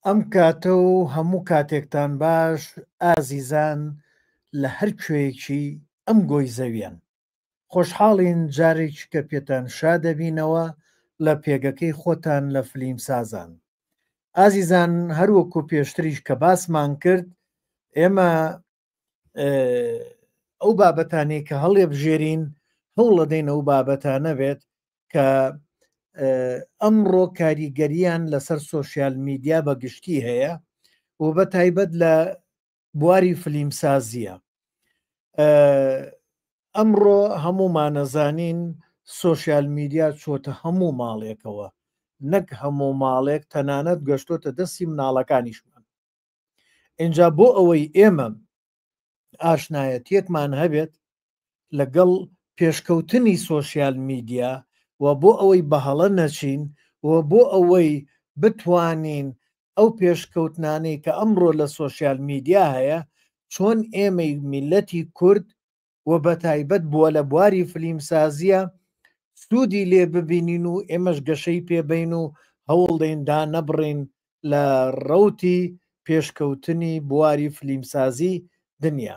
ئەم کاتە و هەموو کاتێکتان باش ئازیزان لە هەر کوێیەکی ئەم گۆی زەویان. خۆشحاڵین جارێکی کە پێتان شا دەبینەوە لە پێگەکەی خۆتان لە فلیمسازان. ئازیزان هەروەکو پێشتریش کە باسمان کرد ئێمە ئەو بابەتانەی کە هەڵێبژێرین هەوڵ دەدەین ئەو بابەتانە بێت کە ئەمڕۆ کاریگەریان لەسەر سۆشیال میدیا بەگشتی هەیە و بە تایبەت لە بواری فلیمسازیە. ئەمڕۆ هەمومانەزانین سۆشیال میدیا چۆتە هەموو ماڵێکەوە، نەک هەموو ماڵێک تەنانەت گەشتۆتە دەستی مناڵەکانیشمان. اینجا بۆ ئەوەی ئێمە ئاشنایەتیەکمان هەبێت لەگەڵ پێشکەوتنی سۆشیال میدیا و بۆ ئەوەی بەهەڵە نەچین و بۆ ئەوەی بتوانین ئەو پێشکەوتنانەی کە ئەمڕۆ لە سۆشیال میدیا هەیە چۆن ئێمەی میلەتی کورد و بە تایبەت بووە لە بواری فلیمسازیە سوودی لێ ببینین و ئێمەش گەشەی پێبین و هەوڵدەین دا نەبڕین لە ڕەوتی پێشکەوتنی بواری فلیمسازی دنیا.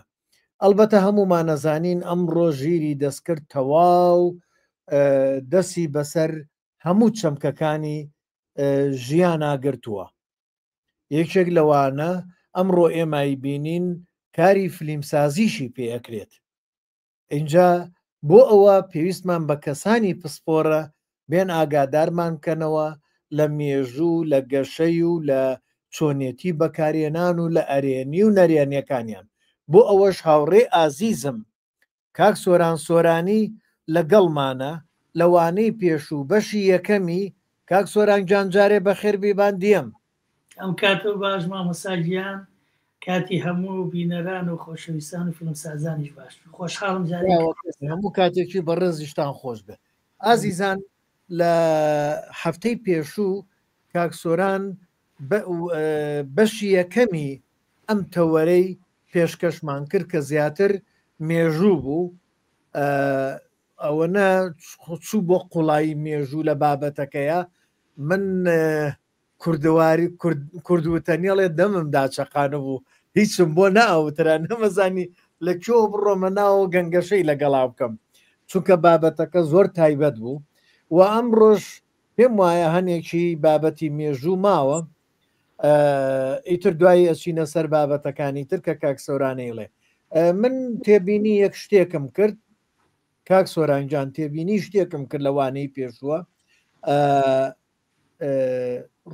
ئەلبەتە هەمومانەزانین ئەمڕۆ ژیری دەستکرد تەواو دەستی بەسەر هەموو چەمکەکانی ژیان ئاگرتووە. یەکێک لەوانە ئەمڕۆ ئێمای بینین کاری فلیمسازیشی پێەکرێت. اینجا بۆ ئەوە پێویستمان بە کەسانی پسپۆرە بێن ئاگادارمان بکەنەوە لە مێژوو لە گەشەی و لە چۆنێتی بەکارێنان و لە ئەرێنی و نەرێنیەکانیان. بۆ ئەوەش هاوڕێ ئازیزم کاک سۆران سۆرانی لەگەڵمانە لەوانەی پێشوو بەشی یەکەمی. کاک سۆران جانجارێ بەخێر بیبان دیەم. ئەم کاتە باش مامەساگیان کاتی هەموو بینەران و خۆشەویستان و فیلمسازانیش باش. خۆشحاڵم جارێ هەموو کاتێکی بەڕێزیشتان خۆش بێت. ئازیزان لە هەفتەی پێشوو کاک سۆران بەشی یەکەمی ئەم تەوەرەی پێشکەشمان کرد کە زیاتر مێژوو بوو. ئەوەنە چوو بۆ قوڵایی مێژوو لە بابەتەکەیە. من کوردوتەنیڵێ دەمم داچەقانە بوو هیچم بۆ ناوترا نەمەزانی لە کۆ بڕۆمە ناوە گەنگەشەی لەگەڵا بکەم چونکە بابەتەکە زۆر تایبەت بوو و ئەم ڕۆژ پێم وایە هەنێکی بابەتی مێژوو ماوە ئیتر دوایی ئەچینە سەر بابەتەکانی تر کە کاک سۆرانەیڵێ. من تێبینی یەک شتێکم کرد کاک سۆرانجان تێبینی شتێکم کرد لەوانەی پێشووە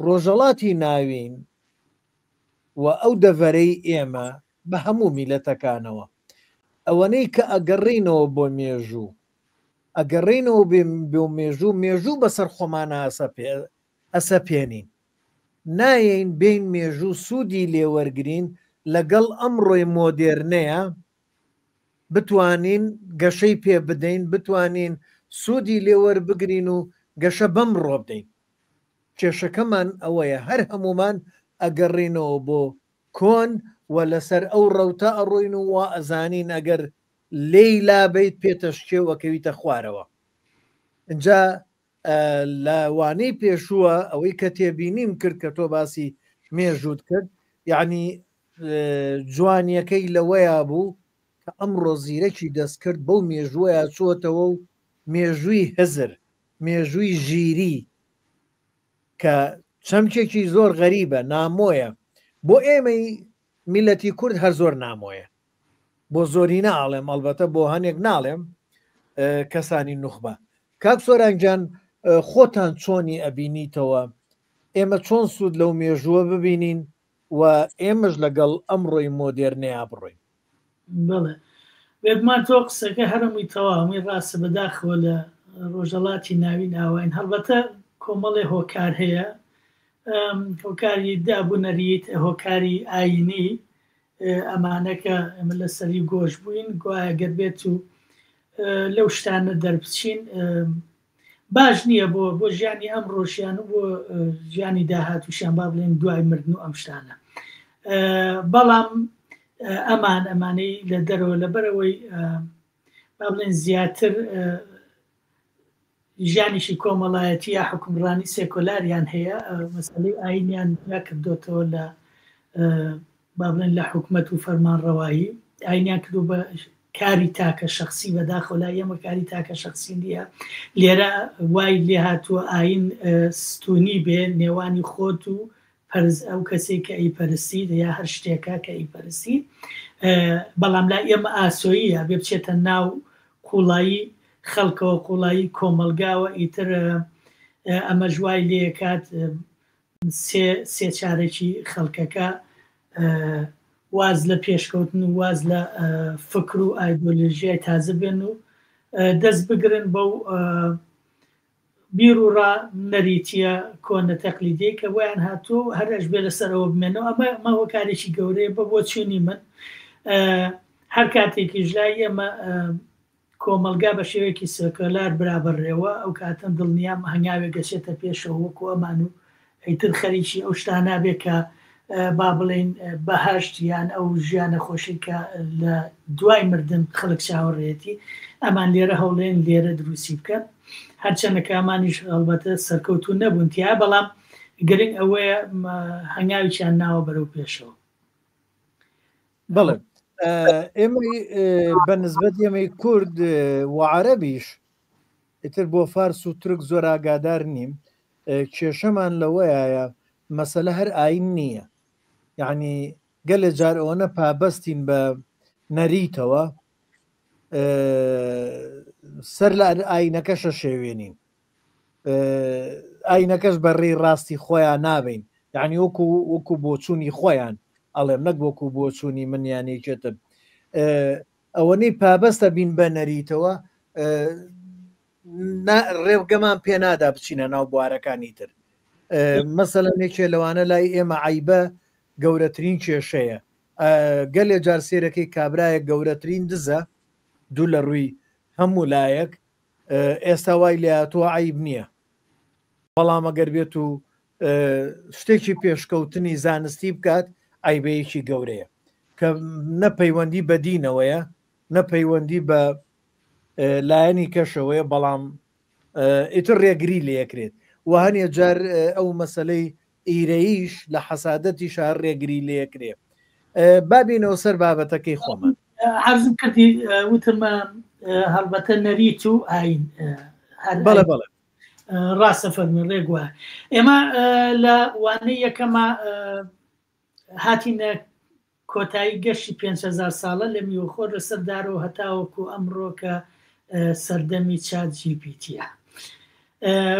ڕۆژەڵاتی ناوین و ئەو دەڤەرەی ئێمە بە هەموو میلەتەکانەوە ئەوەنەی کە ئەگەڕینەوە بۆ مێژوو ئەگەڕینەوە بۆ مێژوو بەسەر خۆمانە ئەسەپێنین نایەین بین مێژوو سوودی لێوەرگرین لەگەڵ ئەمڕۆی مۆدێرنەیە بتوانین گەشەی پێ بدەین بتوانین سوودی لێوەربگرین و گەشە بەم ڕۆ بدەین. کێشەکەمان ئەوەیە هەر هەمومان ئەگەڕینەوە بۆ کۆن و لەسەر ئەو ڕەوتە ئەڕۆین و وا ئەزانین ئەگەر لێی لابیت پێتەشکێوەکەویتە خوارەوە. اینجا لەوانەی پێشووە ئەوەی کە تێبینیم کرد کە تۆ باسی مێژوت کرد یعنی جوانیەکەی لەوەیە بوو کە ئەمڕۆ زیرەکی دەستکرد بەو مێژوویە چۆتەوە و مێژووی هزر مێژووی ژیری کە چەمکێکی زۆر غەریبە نامۆیە بۆ ئێمەی میلەتی کورد هەر زۆر نامۆیە بۆ زۆری ناڵێم ئەلبەتە بۆ هەنێک ناڵێم کەسانی نوخبە. کاک سۆرانجان خۆتان چۆنی ئەبینیتەوە ئێمە چۆن سوود لەو مێژووە ببینین و ئێمەش لەگەڵ ئەمڕۆی مۆدێرنەیە بڕۆین؟ بڵێ وێتمان تۆ قسەکە هەرمووی تەوا هەمووی ڕاستە بەداخەوە لە ڕۆژەڵاتی ناوین ئاواین هەڵبەتە کۆمەڵێ هۆکار هەیە هۆکاری دابوونەریت هۆکاری ئاینی ئەمانەکە ئەمە لە سەری گۆش بووین گوایە گەر بێت و لەو شتانە دەربچین باش نییە بۆ ژیانی ئەم ڕۆژیان و بۆ ژیانی داهاتووشیان با بڵێن دوای مردن و ئەم شتانە. بەڵام ئەمانەی لە دەرەوە لەبەرەوەی با بڵێن زیاتر ژیانیشی کۆمەڵایەتی یا حکومڕانی سێکۆلاریان هەیە مەسەلەی ئاینیان کردوتەوە لە با بڵێن لە حکومەت و فەرمانڕەوایی ئاینیان کردو بە کاری تاکە شخصی بەداخەوە لای ئێمە کاری تاکە شخصی نییە لێرە وای لێ هاتووە ئاین ستونی بێ نێوانی خۆت و ئەو کەسێک کە ئەیپەرستی یا هەر شتێکە کە ئەیپەرستی بەڵام لای ئێمە ئاسۆییە بێ بچێتە ناو قوڵایی خەڵکەوە قوڵایی کۆمەلگاوە ئیتر ئەمە ژوای لێکات سێ چارێکی خەڵکەکە واز لە پێشکەوتن و واز لە فکر و ئایدۆلۆژیای تازە بێن و دەست بگرن بەو بیر و ڕا نەریتیە کۆنە تەقلیدی کە ویان هاتوو هەرش بێ لەسەرەوە بمێنەوە ئەمە ماوە کارێکی گەورەیە بە بۆ چێنی من هەر کاتێکی ژلای ئێمە کۆمەلگا بە شێوەیەکی سێکۆلار برابەڕێەوە ئەو کاتەن دڵنیام هەنگاوێک گەچێتە پێشەوە وەکو ئەمان و ئەیتر خەریکی ئەو شتانە بێ کە با بڵێن بەهشت یان ئەو ژیانە خۆشی کە لە دوای مردن خەڵک چاوەڕێتی ئەمان لێرە هەوڵێن لێرە دروستی بکەن هەرچەندە ئەمانیش هەڵبەتە سەرکەوتو نەبوونتیا بەڵام گرنگ ئەوەیە هەنگاویان ناوە بەرەو پێشەوە بەڵێ ئێمە بەنسبەت ئێمەی کورد و عەرەبیش ئیتر بۆ فارس و تورک زۆر ئاگادار نیم کێشەمان لەوەیە مەسەلە هەر ئاین نییە یعنی گەلێ جار ئەوەنە پابەستین بە نەریتەوە سەر لە ئاینەکەشە شێوێنین ئاینەکەش بەڕێی ڕاستی خۆیان نابین یعنی وەکو بۆچوونی خۆیان ئەڵێم نەک وەکو بۆچوونی منیانێکێتە ئەوەنەی پابەستە بین بە نەریتەوە ڕێوگەمان پێ نادا بچینە ناو بوارەکانی تر مەسەلەنێکێ لەوانە لای ئێمە عیبە گەورەترین کێشەیە گەلێ جار سێرەکەی کابرایە گەورەترین دزە دوو لە ڕووی هەموو لایەک ئێستا وای لاتوە عیب نییە بەڵام ئەگەر بێت و شتێکی پێشکەوتنی زانستی بکات عیبەیەکی گەورەیە کە نەپەیوەندی بە دینەوەیە نەپەیوەندی بە لایەنی کەشەوەیە بەڵام ئیتر ڕێگری لەیەکرێت وهەنێ جار ئەو مەسلەی ئیرەیش لە حەسادەتی شار ڕێگری لەیەکرێ بابینەوە سەر بابەتەکەی خۆمان عەرزم کردی وتمە هەڵبەتە نەریت و ئاین بەڵێ بەڵێ ڕاستە فەرمی ڕێگووە ئێمە لە وانەی یەکەمە هاتینە کۆتایی گەشتی 5,000 ساڵە لە میوەخۆر لەسەر دارەوە هەتاوەکو ئەمڕۆ کە سەردەمی چات جیپیتیە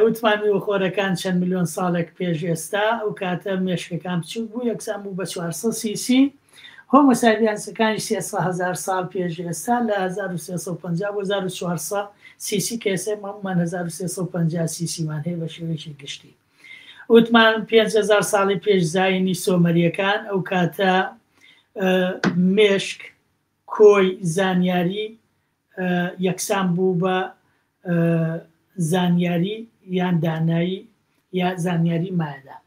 وتمان میوەخۆرەکان چەند میلیۆن ساڵێک پێش ئێستا ئەو کاتە مێشکەکان بچوو بوو یەکسان بوو بە 400 سیسی هۆمۆ ساپیەنسەکانی 300,000 ساڵ پێش ئێستا لە 1350 بۆ 1400 سیسی کەسێ مامان 1350 سیسیمان هەیە بە شێوەیەکی گشتی وتمان 5,000 ساڵی پێش زاینی سۆمەریەکان ئەو کاتە مێشک کۆی زانیاری یەکسان بوو بە زانیاری یان دانایی یا زانیاری مادا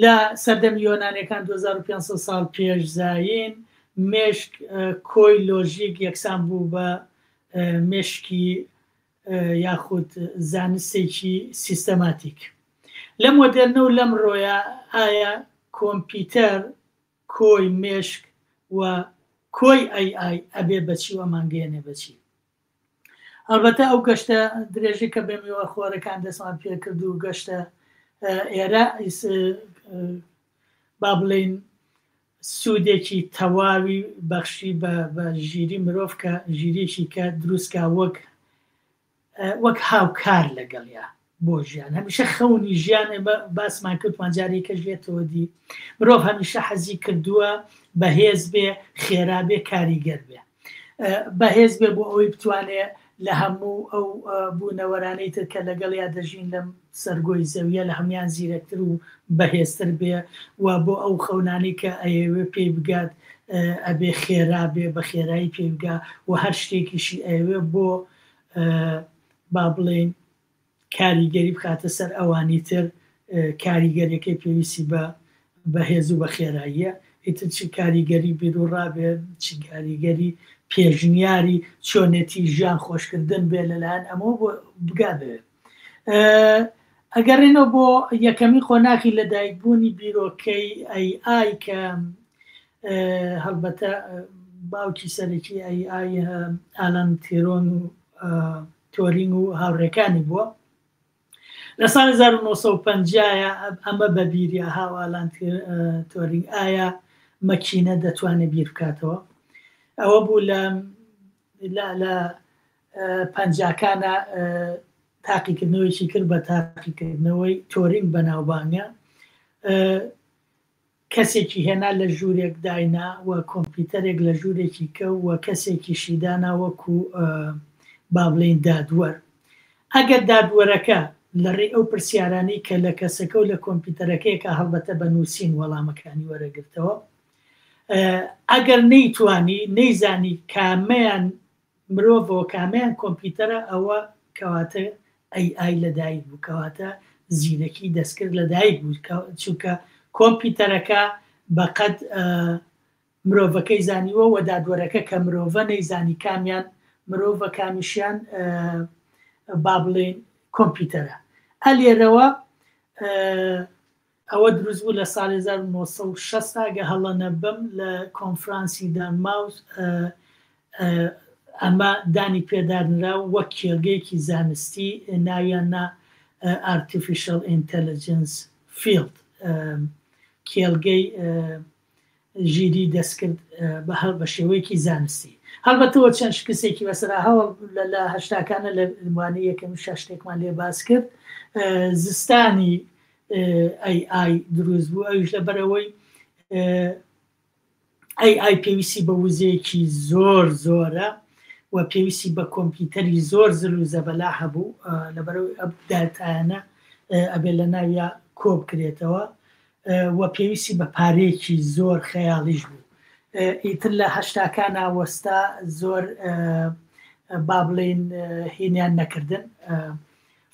لە سەردەمی یۆنانیەکان 2500 ساڵ پێش زاین مێشک کۆی لۆژیک یەکسان بوو بە مێشکی یاخود زانستێکی سیستەماتیک لە مۆدرنە و لەم ڕۆیە ئایا کۆمپیوتەر کۆی مێشک و کۆی ئای ئەبێ بەچی و مانگەێنێ بەچی هەڵبەتە ئەو گەشتە درێژی کە بە میوەخۆرەکان دەستمان پێ کرد و گەشتە ئێرە با بڵێن سوودێکی تەواوی بەخشی بە ژیری مرۆڤ کە ژیرێکی کە دروستکە وەک هاوکار لەگەڵیا بۆ ژیان هەمیشە خەونی ژیان باسمان کردمان جارێکە ژێتەوە دی مرۆڤ هەمیشە حەزی کردووە بەهێز بێ خێرا بێ کاریگەر بێ بەهێز بێ بۆ ئەوەی بتوانێ لە هەموو ئەو بوونەوەرانەی تر کە لەگەڵ یا دەژین لەم سەرگۆی زەویە لە هەمان زیرەکتر و بەهێزتر بێ و بۆ ئەو خەونانی کە ئەوێ پێی بگات ئەبێ خێرا بێ بە خێرایی پێی بگا و هەر شتێکیشی ئەوێ بۆ با بڵێن کاریگەری بخاتە سەر ئەوانی تر کاریگەریەکەی پێویستی بە بەهێز و بە خێراییە ئیتر چی کاریگەری بیرروڕابێ چی کاریگەری پێژنیاری چۆنێتی ژیان خۆشکردن بێ لەلایەن ئەمە بۆ بگا بێ ئەگەڕێنەوە بۆ یەکەمی خۆناغی لەدایکبوونی بیرۆکەی AI کە هەڵبەتە باوکی سەرەکی AI ئالان تۆرینگ و هاوڕێکانی بووە لە ساڵ 1950 ئەمە بەبیری هاوالان تۆرینگ ئایا مەکینە دەتوانێت بیر بکاتەوە ئەوە بوو لە پەنجاکانە تاقیکردنەوەیکی کرد بە تاقیکردنەوەی تۆرینگ بەناوبانگە کەسێکی هێنا لە ژوورێک داینا و کۆمپیوتەرێک لە ژوورێکی کە و کەسێکی شیدانا وەکو با بڵێن دادوەر ئەگەر دادوەرەکە لەڕێ ئەو پرسیارانەی کە لە کەسەکە و لە کۆمپیوتەرەکەیکە هەڵبەتە بە نووسین وەڵامەکانی وەرەگرتەوە ئەگەر نەیتوانی نەیزانی کامەیان مرۆڤەوە کامیان کۆمپیوتەرە ئەوە کەواتە AI لەدایک بوو کەواتە زیرەکی دەستکرد لەدایک بوو چونکە کۆمپیوتەرەکە بەقەد مرۆڤەکەی زانیوە و دادوەرەکە کە مرۆڤە نەیزانی کامیان مرۆڤە کامیشیان با بڵێن کۆمپیوتەرە ئەلێرەوە ئەوە دروست بوو لە ساڵی 1960 گە هەڵەنە بم لە کۆنفرانسی دانماوس ئەمە دانی پێدانرا وەک کێڵگەیەکی زانستی ناویاننا Artificial Intelligence Field کێڵگەی ژیری دەستکرد بە هەڵ بە شێوەیەکی زانستی هەڵبەتەوە چەند شکستێکی بەسرا هەوڵ لە هەشتاکانە لە وانەی یەکەم شتێکمان لێ باس کرد زستانی AI دروست بوو ئەوش لەبەرەوەی AI پێویستی بە وزەیەکی زۆر زۆرە و پێویستی بە کۆمپیوتەری زۆر زل و زەبەلا هەبوو لەبەرەوەی ئەم داتایانە ئەبێ لە ناویا کۆ بکرێتەوە و پێویستی بە پارەیەکی زۆر خەیاڵیش بوو ئیتر لە هەشتاکانە وەستا زۆر با بڵێن هینیان نەکردن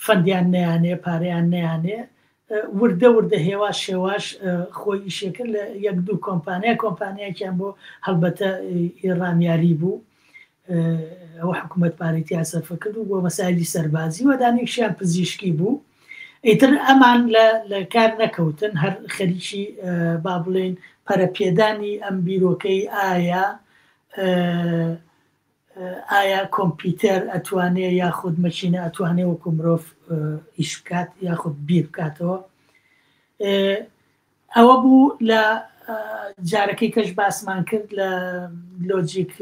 فەندیان نەیانێ پارەیان نەیانێ وردە وردە هێواش شێواش خۆی ئیشێکرد لە یەک دوو کۆمپانیایەکیان بۆ هەڵبەتە ئێڕانیاری بوو ئەوە حکوومەت پارێتیا سەرفە کرد و بۆ مەسایلی سەربازی و دانێکشیان پزیشکی بوو ئیتر ئەمان لە کار نەکەوتن هەر خەریکی با بڵێن پەرەپێدانی ئەم بیرۆکەی ئایا کۆمپیوتەر ئەتوانێت یاخود مەشینە ئەتوانێت وەکو مرۆڤ ئیش بکات یاخود بیر بکاتەوە ئەوە بوو لە جارەکەی کەش باسمان کرد لە لۆجیک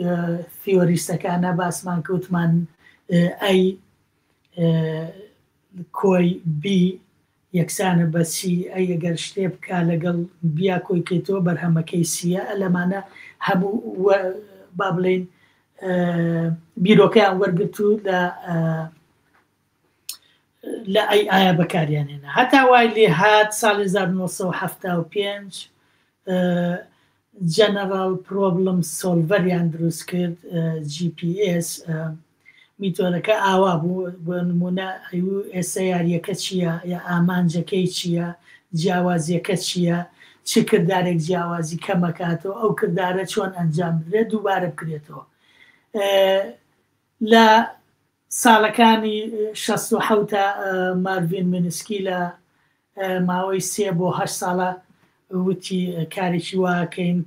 تیۆریستەکانە باسمان کەوتمان ئەی کۆی بی یەکسانە بە سی ئەی ئەگەر شتێ بکە لەگەڵ بیا کۆی کەیتەوە بەرهەمەکەی سیە لەمانە هەموو با بڵێن بیرۆکەیان وەرگرت و لە ئایا بەکاریانێنە هەتا وای لێ هات ساڵی 1975 جەنەرال پرۆبلم سۆلڤەریان دروست کرد GPS میتۆرەکە ئاوا بوو بۆ نمونە ئێستا یاریەکە چییە یا ئامانجەکەی چییە جیاوازیەکە چییە چ کردارێک جیاوازی کەمەکاتەوە ئەو کردارە چۆن ئەنجام بدرێت دووبارە بکرێتەوە لە ساڵەکانی 67 ماروین مینسکی لە ماوەی 3 بۆ 8 ساڵە وتی کارێکی واکەین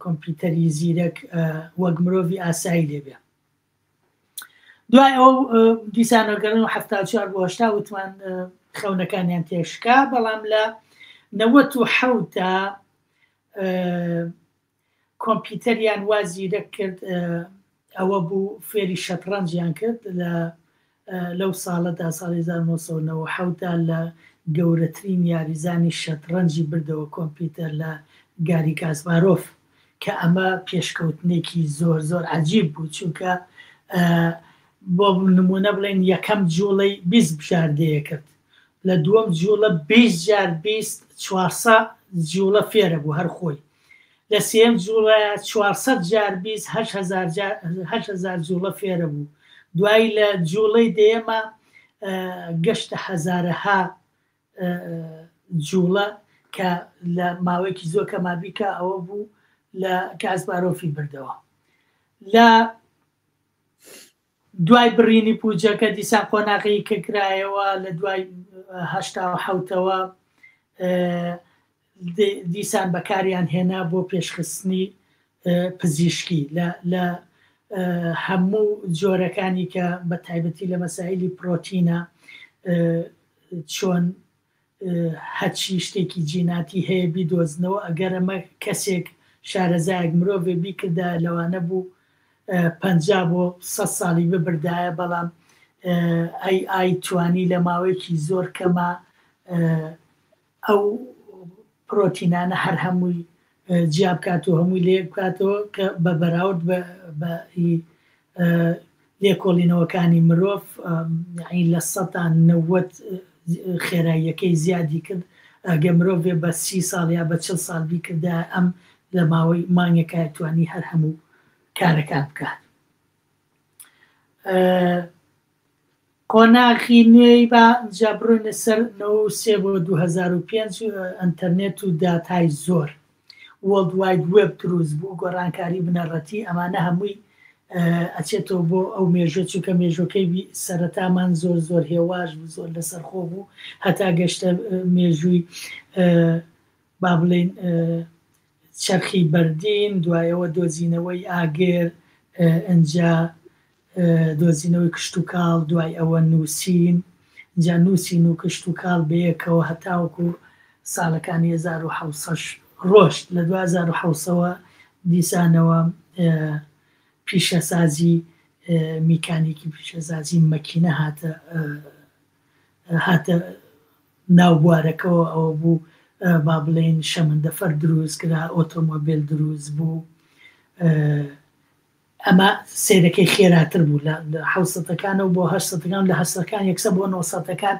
کۆمپیوتەری زیرەک وەک مرۆڤی ئاسایی لێبێ دوای ئەو دیسانەگەڕن و 74 بۆ 80 وتمان خەونەکانیان تێشکا بەڵام لە 97 کۆمپیوتەریان وا زیرەک کرد ئەوە بوو فێری شەترەنجیان کرد لەو ساڵەدا ساڵی 1990 لە گەورەترین یاریزانی شەترەنجی بردەوە کۆمپیوتەر لە گاری کاسپارۆف کە ئەمە پێشکەوتنێکی زۆر زۆر عەجیب بوو چونکە بۆ نمونە بڵێن یەکەم جوڵەی 20 بژاردەیە کرد لە دووەم جوڵە 20 جار 20 400 جوڵە فێرە بوو هەر خۆی لە سێم جوڵە 400 جار 20 8,000 جوڵە فێرە بوو دوای لە جوڵەی دێمە گەشتە هەزارەها جوڵە کە لە ماوەیەکی زۆر کەمابیکە ئەوە بوو لە کاسپارۆفی بردەوە لە دوای بڕینی پوجەکە دیسان قۆناغی کە کرایەوە لە دوای 1970ەوە دیسان بەکاریان هێنا بۆ پێشخستنی پزیشکی لە هەموو جۆرەکانی کە بە تایبەتی لە مەسائلی پرۆتینە چۆن هەچی شتێکی جیناتی هەیە بیدۆزنەوە ئەگەر ئەمە کەسێک شارەزایەک مرۆڤێ بیکردا لەوانە بوو 50 بۆ 100 ساڵی ببردایە بەڵام ئای توانی لە ماوەیەکی زۆر کەمە ئەو پرۆتینانە هەر هەمووی جیا بکات و هەمووی لێ بکاتەوە کە بە بەراورد بە لێکۆڵینەوەکانی مرۆڤ لە 90 خێراییەکەی زیادی کرد ئەگە مرۆڤێ بە 30 ساڵ یا بە 40 ساڵ بیکردا ئەم لە ماوەی مانگێکە توانی هەر هەموو کارەکان بکات. قۆناغی نوێی بە جابڕۆینە سەر 93 بۆ 2005 ئەنتەرنێت و داتای زۆر وۆرلد واید وێب دروست بوو گۆڕانکاری بنەڕەتی ئەمانە هەمووی ئەچێتەوە بۆ ئەو مێژوە چونکە مێژوەکەی سەرەتامان زۆر هێواش بوو زۆر لەسەرخۆ بوو هەتا گەشتە مێژووی با بڵێن چەرخی بەردین دوایەوە دۆزینەوەی ئاگێر ئەنجا دۆزینەوەی کشت و کاڵ دوای ئەوە نووسین جا نووسین و کشت و کاڵ بەیەکەوە هەتاوەکو ساڵەکانی 1970 ڕۆشت لە 2007ەوە دیسانەوە پیشەسازی میکانیکی پیشەسازی مەکینە هاتە ناو بوارەکەەوە ئەوە بوو با بڵێن شەمەندەفەر دروست کرا ئۆتۆمۆبیل دروست بوو ئەمە سیرەکەی خێراتر بوو لە 1970ەکانەوە بۆ 1970ەکان لە 1970ەکان 100 بۆ 1970ەکان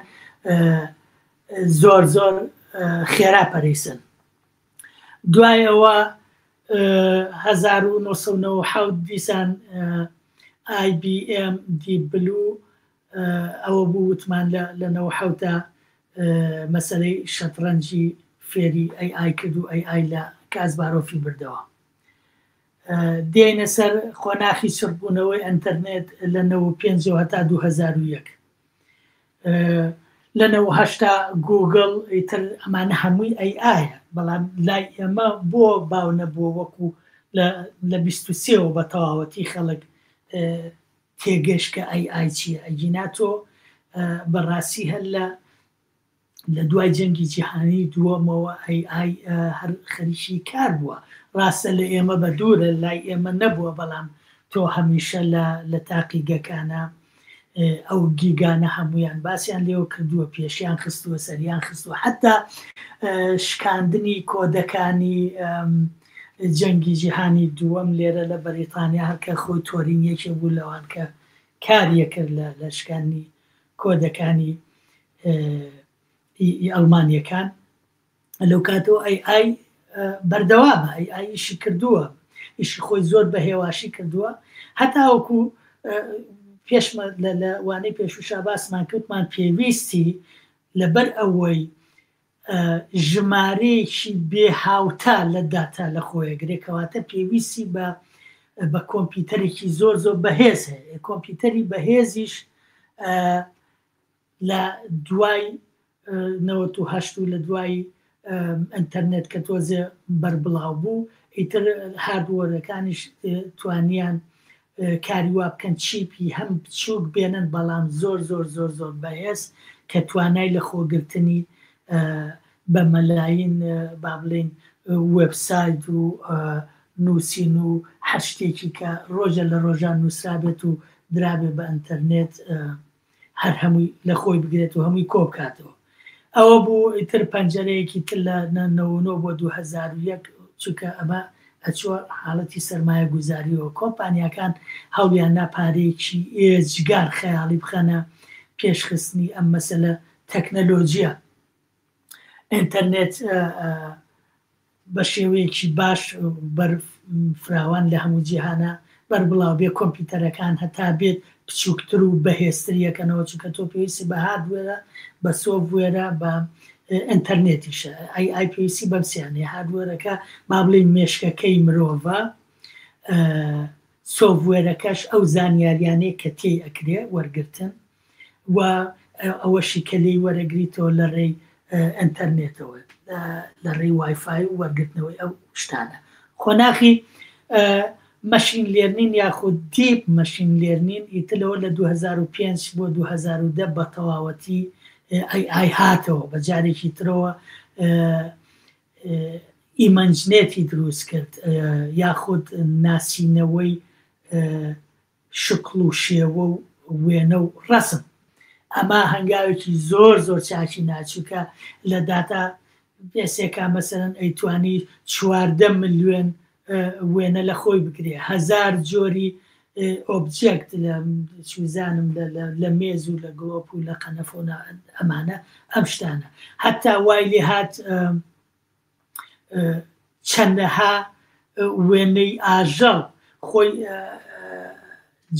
زۆر خێرا پەرەیسن دوایەوە 1990 دیسان IBM دیپ بلو ئەوە بوو وتمان لە 90 مەسەلەی شەترەنجی فێری AI کرد و AI لە کاسبارۆفی بردەوە دێنە سەر خۆناخی سربوونەوەی ئەنتەرنێت لە 95 هەتا 2001 لە 98 گوگل ئیتر ئەمانە هەمووی AI بەڵام لای ئێمە بۆ باو نەبووە وەکو لە 23 بە تەواوەتی خەڵک تێگەشکە AI چییە ئەگیناتۆ بەڕاستی هەر لە دوای جەنگی جیهانی دووەمەوە AI هەر خەریکی کار بووە ڕاستە لە ئێمە بە دوورە لای ئێمە نەبووە بەڵام تۆ هەمیشە لە تاقیگەکانە ئەو گیگانە هەمویان باسییان لێوە کردووە پێشیان خستووە سەریان خستووە حتا شکاندنی کۆدەکانی جەنگی جیهانی دووەم لێرە لە بەریتانیا هەرکە خۆی تۆرینیەکی بوو لەوان کە کاریەکرد لە شکاندنی کۆدەکانی ئەڵمانیەکان لەو کاتەوە AI بەردەوامە AI ئیشی کردووە ئیشی خۆی زۆر بە هێواشی کردووە هەتا وەکو پێشمە لە وانەی پێشوشا باسمان کەوتمان پێویستی لەبەر ئەوەی ژمارەیەکی بێهاوتا لە داتا لە خۆیەگرێکەواتە پێویستی بە کۆمپیوتەرێکی زۆر بەهێز هەیە کۆمپیوتەری بەهێزیش لە دوای 98 لە دوای ئەنتەرنێت کە تۆزێ بەربڵاو بوو ئیتر هاردوەرەکانیش توانیان کاری وا بکەن چیپی هەم بچووک بێنن بەڵام زۆر بەهێز کە توانای لە خۆگرتنی بە مەلاین با بڵێن وێبسایت و نووسین و هەر شتێکی کە ڕۆژە لە ڕۆژان نووسرابێت و درابێ بە ئەنتەرنێت هەر هەمووی لە خۆی بگرێت و هەمووی کۆبکاتەوە ئەوە بوو ئیتر پەنجەرەیەکی تر لە 99 بۆ 2001 چونکە ئەمە ئەچوە حاڵەتی سەرمایە گوزاریەوە کۆمپانیاکان هەوڵیان ناپارەیەکی ئێجگار خەیاڵی بخەنە پێشخستنی ئەم مەسەلە تەکنەلۆجیە ئینتەرنێت بە شێوەیەکی باش بەرفراوان لە هەموو جیهانە بەربڵاو بێ کۆمپیوتەرەکان هەتا بێت بچووکتر و بەهێزتریەکەنەوە چونکە تۆ پێویستی بە هاردوێرە بە سۆفتوێرە بە ئینتەرنێتیشە IPC بەمسیانێ هاردوێرەکە با بڵێن مێشکەکەی مرۆڤە سۆڤوێرەکەش ئەو زانیاریانەی کە تێی ئەکرێ وەرگتن و ئەوەشی کە لێی وەرەگریتەوە لە ڕێی ئینتەرنێتەوە لە ڕێی وایفای و وەرگرتنەوەی ئەو شتانە خۆناخی مەشین لێرنین یاخود دیپ مەشین لێرنین ئیترەوە لە 2005 بۆ 2010 بە تەواوەتی ئای هاتەوە بە جارێکی ترەوە ئیمەنجنێتی دروست کرد یاخود ناسینەوەی شکل و شێوە و وێنە و ڕسم ئەمە هەنگاوێکی زۆر زۆر چاکی ناچووکە لە داتا پێسێکا مەسەرەن ئەیتوانی 14 ملیۆن وێنە لە خۆی بگرێ 1000 جۆری ئۆبجێکت لە چوزانم لە مێز و لە گڵۆپ و لە قەنەفۆنە ئەمانە ئەم شتانە هەتا وای لێ هات چەندەها وێنەی ئاژەڵ خۆی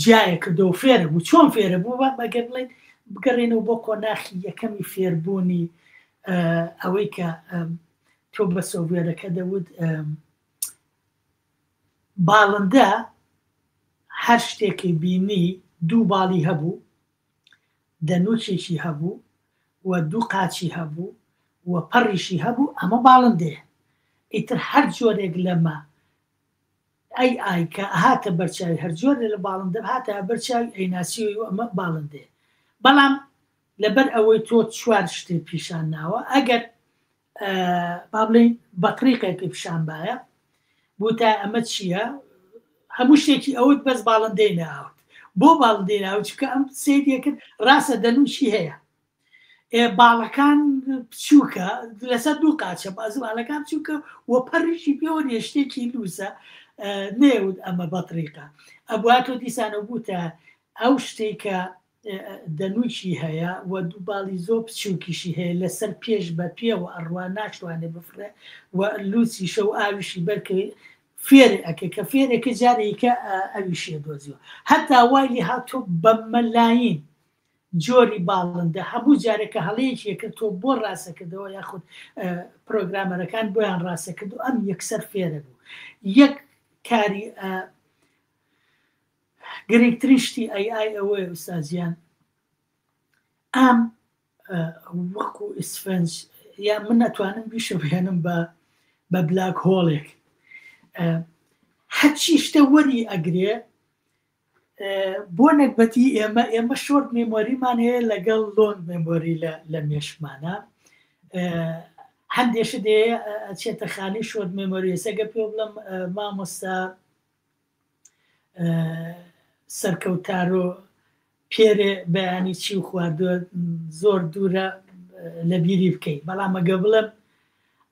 جایە کردەوە فێرە بوو چۆن فێرە بوو بەگەر بڵێن بگەڕێنەوە بۆ کۆناخی یەکەمی فێربوونی ئەوەی کە تۆ بە سۆڤێرەکە دەوت باڵندە هەر شتێکی بینی دوو باڵی هەبوو دەنوچێکی هەبوو و دوو قاچی هەبوو و پەڕیشی هەبوو ئەمە باڵندەیە ئیتر هەر جۆرێک لەمە ئای کە هاتە بەرچاوی هەر جۆرێک لە باڵندە هاتە بەرچاوی ئەیناسیەوەی و ئەمە باڵندەیە بەڵام لەبەر ئەوەی تۆ چوار شتێ پیشان ناوە ئەگەر با بڵێن بەطریقێکی پیشانبایە بوتە ئەمە چییە هەموو شتێکی ئەوت بەس باڵندەی ناوت بۆ باڵندەی ناوت چکە ئەم سێدێکرد ڕاستە دەنووشی هەیە باڵەکان بچووکە لەسەر دوو قاچە بازم باڵەکان بچووکە وە پەڕیشی پێوە شتێکی لووسە نێوت ئەمە بەطریقە ئەبواتۆ دیسانە بووتە ئەو شتێکە دەنووکی هەیە و دوو باڵی زۆر بچووکیشی هەیە لەسەر پێش بە پێوە ئەڕوان ناشتوانێ بفرێ و لوسی شە و ئاویشی بەرکەوێت فێرە ئەکە کە فێرێکە جارێکە ئەویشیە دۆزیەوە هەتا وای لێ هاتۆ بە مەلاین جۆری باڵندە هەموو جارێکە هەڵەیەکی کرد تۆ بۆ ڕاستەکردەوە یاخود پرۆگرامەرەکان بۆیان ڕاستەکرد و ئەم یەکسەر فێرە بوو یەک کاری گرنگترشتی ئای ئەوەیە ئوستازیان ئەم وەکو ئیسفەنج یا من نەتوانم بیشە بهێنم بە بلاک هۆڵێک هەرچی شتە وەری ئەگرێ بۆ نەکبەتی ئێمە شۆرت مێمۆریمان هەیە لەگەڵ لۆنگ مێمۆری لە مێشمانە هەندێشت چێتە خانی شۆرت مێمۆری سەگە پێ بڵم مامۆستا سەرکەوتارۆ پێرێ بەیانی چی و خواردووە زۆر دوورە لە بیری بکەیت بەڵام ئەگە بڵم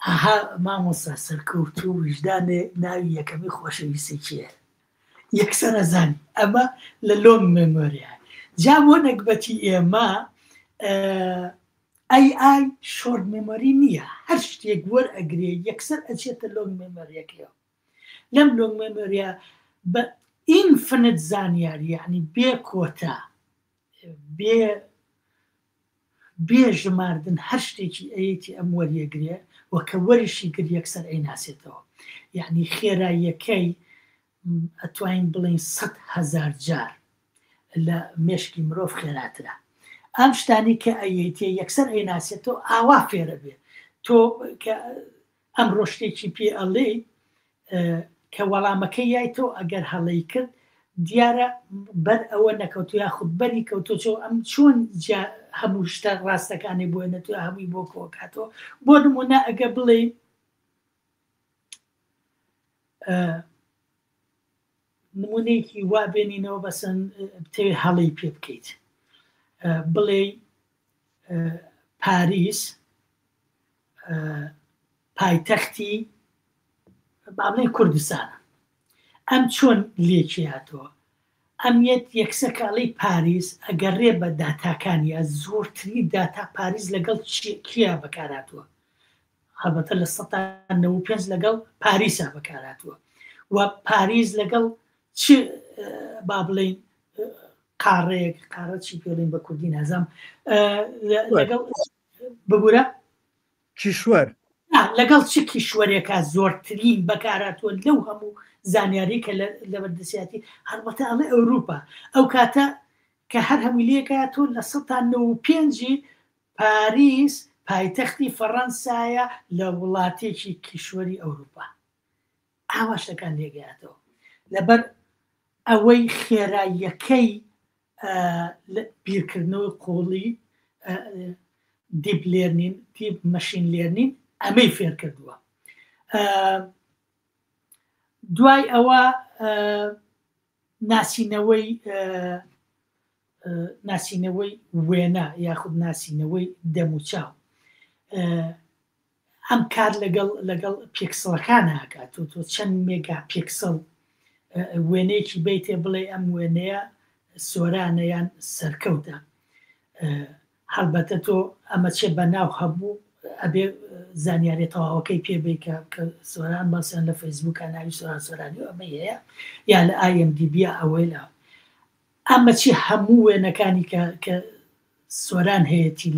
ئاها مامۆستا سەرکەوت و وجدانێ ناوی یەکەمی خۆشەویستی چیە یەکسەر ئەزانی ئەمە لە لۆنگ مێمۆریە جا بۆ نەکبەتی ئێمە ئای شۆرت مێمۆری نییە هەر شتێک وەرئەگرێ یەکسەر ئەچێتە لۆنگ مێمۆریەکەوە لەم لۆنگ مێمۆریە بە ئینفنت زانیاری یعنی بێ کۆتا بێ ژماردن هەر شتێکی ئەیەتی ئەم وەریەگرێ و کە وەریشی گر یەکسەر ئەیناسێتەوە یعنی خێراییەکەی ئەتوانین بڵین 100,000 جار لە مێشکی مرۆڤ خێراترە ئەم شتانی کە ئەیەتێ یەکسەر ئەیناسێتەوە ئاوا فێرە بێ تۆ ئەم ڕۆشتێکی پێ ئەڵێ کە وەڵامەکەی یایتەوە ئەگەر هەڵەی کرد دیارە بەر ئەوە نەکەوتو یاخود بەری کەوتۆ ئەم چۆن هەموو شتە ڕاستەکانی بۆ نەتو هەمووی بۆ کۆکاتەوە بۆ نمونە ئەگە بڵێ نمونەیەکی وا بێنینەوە بەسەن تەوێ هەڵەی پێ بکەیت بڵێ پاریس پایتەختی بابڵێ کوردستانە ئەم چۆن لێکی هاتەوە ئەمیت یەکسەکڵی پاریس ئەگەڕێ بە داتاکانی زۆرتری داتا پاریس لەگەڵ کیا بەکاراتوە هەبەتە لە 1995 لەگەڵ پاریسا بەکاراتوە و پاریس لەگەڵ چ با بڵێن قارەیەک قارە چی پێڵین بە کوردی نازام لەگەڵ ببوورە کیشوەر لەگەڵ چ کیشوەرێکە زۆرترین بەکاراتوە لەو هەموو زانیاری کە لە بەردەسیاتی هەڵبەتە ئەڵێ ئەوروپا ئەو کاتە کە هەر هەمووی لێکە تۆ لە 1995 پاریس پایتەختی فەڕەنسایە لە وڵاتێکی کیشوەری ئەوروپا ئاوا شتەکان لێگەیاتەوە لەبەر ئەوەی خێراییەکەی بیرکردنەوەی قوڵی دیپ لێرنین دیپ مەشین لێرنین ئەمەی فێر کردووە دوای ئەوە ناسینەوەی وێنە یاخود ناسینەوەی دەموچاو ئەم کار لەگەڵ پێکسڵەکان هاکات تۆ چەند مێگا پێکسڵ وێنەیەکی بیتێ بڵێ ئەم وێنەیە سۆرانە یان سەرکەوتە هەڵبەتە تۆ ئەمە چێ بەناو هەبوو ئەبێ زانیاری تەواوەکەی پێبێ کە سۆران بەسەن لە فەیسبووکە ناوی سۆرانی ئەمە هەیە یا لە IMDb ئەوەی لە ئەمە چی هەموو وێنەکانی کە سۆران هەیەی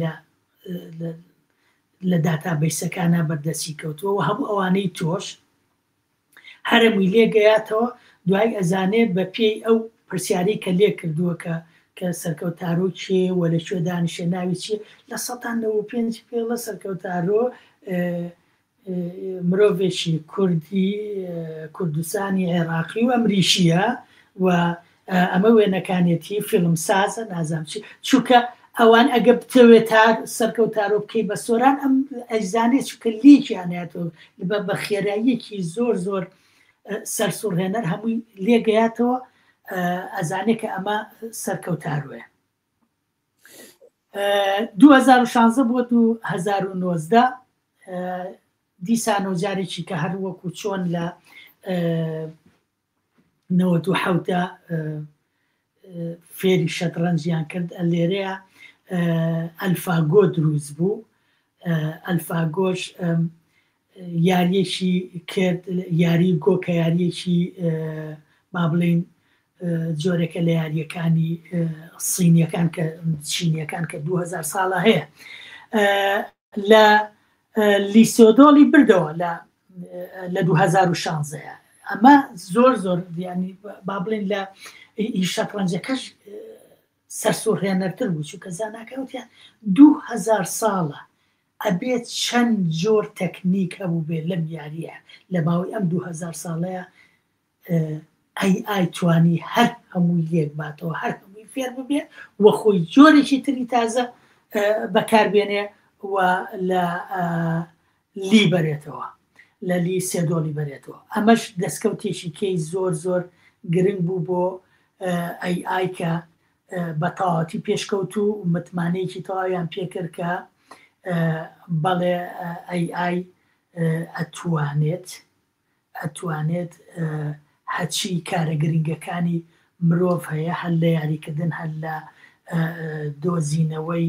لە داتابیسەکانە بەردەسی کەوتووە هەموو ئەوانەی تۆش هەرمووی لێگەیاتەوە دوای ئەزانێ بە پێی ئەو پرسیاری کە لێ کردووە کە سەرکەوتارۆ چێ وە لە کوێ دانیشە ناوی چیە لە 1995 پێڵە سەرکەوتارۆ مرۆڤێکی کوردی کوردستانی عێراقی و ئەمریشیە و ئەمە وێنەکانێتی فیلمسازە نازام چی چووکە ئەوان ئەگە بتەوێت تا سەرکەوتارۆ بکەی بە سۆران ئەم ئەجزانێت چووکە لێکیانێتەوە بە خێراییەکی زۆر سەرسوڕهێنەر هەمووی لێگەیاتەوە ئەزانێ کە ئەمە سەرکەوتاروێ 2016 بۆ 2019 دیسانۆ جارێکی کە هەر وەکو چۆن لە 97 فێری شەترەنجیان کرد لێرەیە ئەلفاگۆ دروست بوو ئەلفاگۆش یاریەکی کرد یاری گۆ کە یاریەکی ما بڵین جۆرێکە لە یاریەکانی سینیەکان کە چینیەکان کە 2000 ساڵە هەیە لە لیسۆدۆڵی بردەوە لە 2016 ئەمە زۆر ینی با بڵێن لە شەترەنجەکەش سەرسوڕهێنەرتر بوو چونکە زاناکەوتیان 2000 ساڵە ئەبێت چەند جۆر تەکنیک هەبوو بێت لەم یاریە لە ماوەی ئەم 2000 ساڵەیە ئای توانی هەر هەمووی لێک باتەوە هەر هەمووی فێر ببێ وە خۆی جۆرێکی تری تازە بەکاربێنێ و لە لی بەرێتەوە لە لی سێدۆڵی بەرێتەوە ئەمەش دەستکەوتێکی کەی زۆر گرنگ بوو بۆ ئای کە بە تەواوەتی پێشکەوت و متمانەیەکی تەواویان پێکرد کە بەڵێ ئای ئەتوانێت هەچی کارە گرنگەکانی مرۆڤ هەیە هەر لە یاریکردن هەر لە دۆزینەوەی